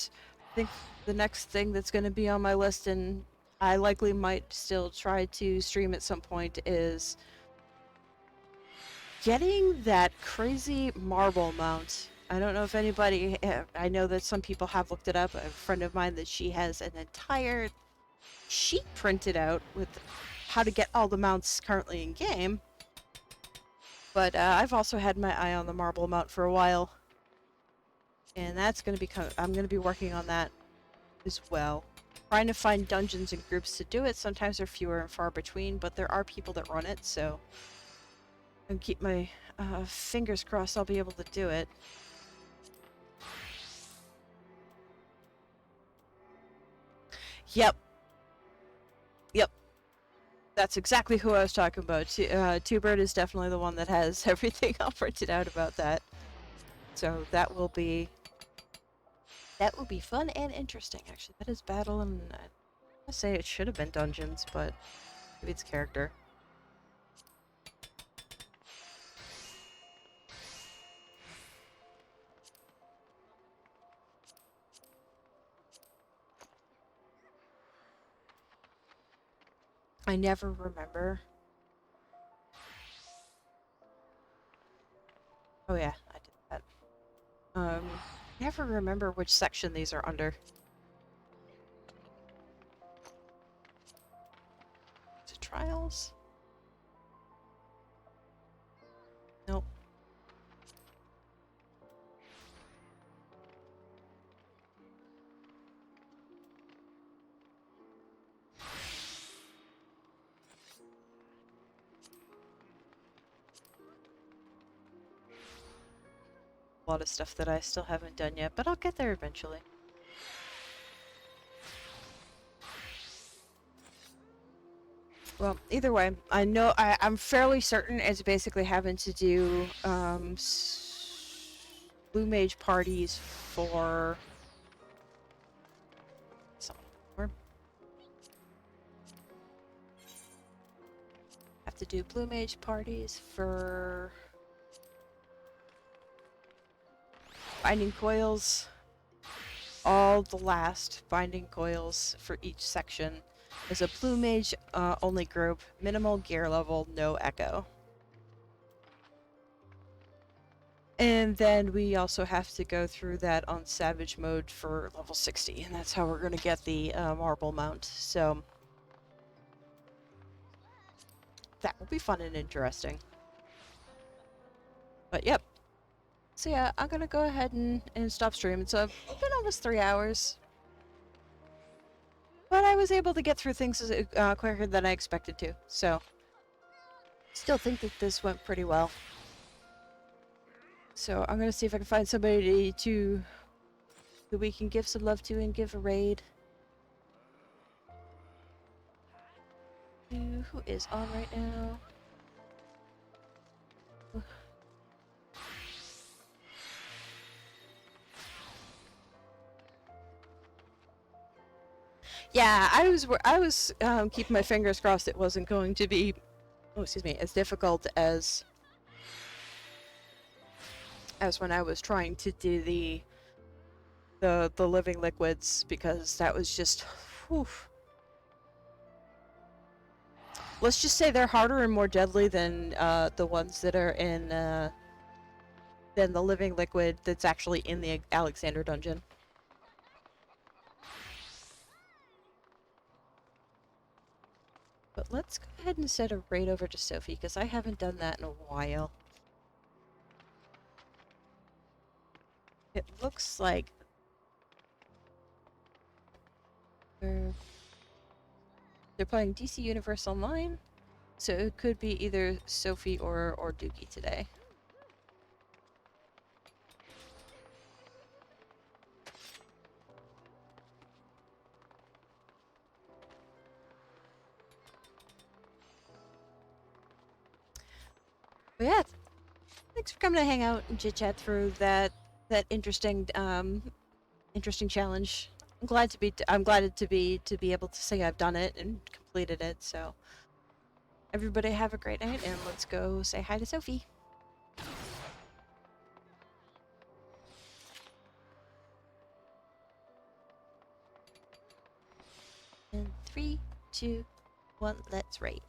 I think the next thing that's going to be on my list, and I likely might still try to stream at some point, is getting that crazy marble mount. I don't know if anybody, I know that some people have looked it up. A friend of mine that she has an entire sheet printed out with how to get all the mounts currently in game. But I've also had my eye on the marble mount for a while. And that's going to be, I'm going to be working on that as well. Trying to find dungeons and groups to do it. Sometimes they're fewer and far between, but there are people that run it, so I'm keep my fingers crossed I'll be able to do it. Yep. Yep. That's exactly who I was talking about. Two-Bird is definitely the one that has everything all printed out about that. So that will be fun and interesting, actually. That is battle, and I say it should have been dungeons, but maybe it's character. I never remember. Oh yeah, I did that. Never remember which section these are under. Is it trials? Nope. A lot of stuff that I still haven't done yet, but I'll get there eventually. Well, either way, I know I'm fairly certain it's basically having to do Blue Mage parties for have to do Blue Mage parties for binding coils. All the last binding coils for each section is a Blue Mage only group, minimal gear level, no echo. And then we also have to go through that on Savage mode for level 60, and that's how we're going to get the marble mount. So that will be fun and interesting. But yep. So yeah, I'm going to go ahead and stop streaming. So it's been almost 3 hours. But I was able to get through things quicker than I expected to, so Still think that this went pretty well. So I'm gonna see if I can find somebody to that we can give some love to and give a raid. Who is on right now? Yeah, I was keeping my fingers crossed it wasn't going to be, oh excuse me, as difficult as when I was trying to do the living liquids, because that was just, whew. Let's just say they're harder and more deadly than the ones that are in than the living liquid that's actually in the Alexander dungeon. But let's go ahead and set a raid over to Sophie, because I haven't done that in a while. It looks like they're playing DC Universe Online, so it could be either Sophie or Dookie today. But yeah, thanks for coming to hang out and chit chat through that interesting interesting challenge. I'm glad to be able to say I've done it and completed it. So everybody have a great night, and let's go say hi to Sophie. In 3, 2, 1, let's raid.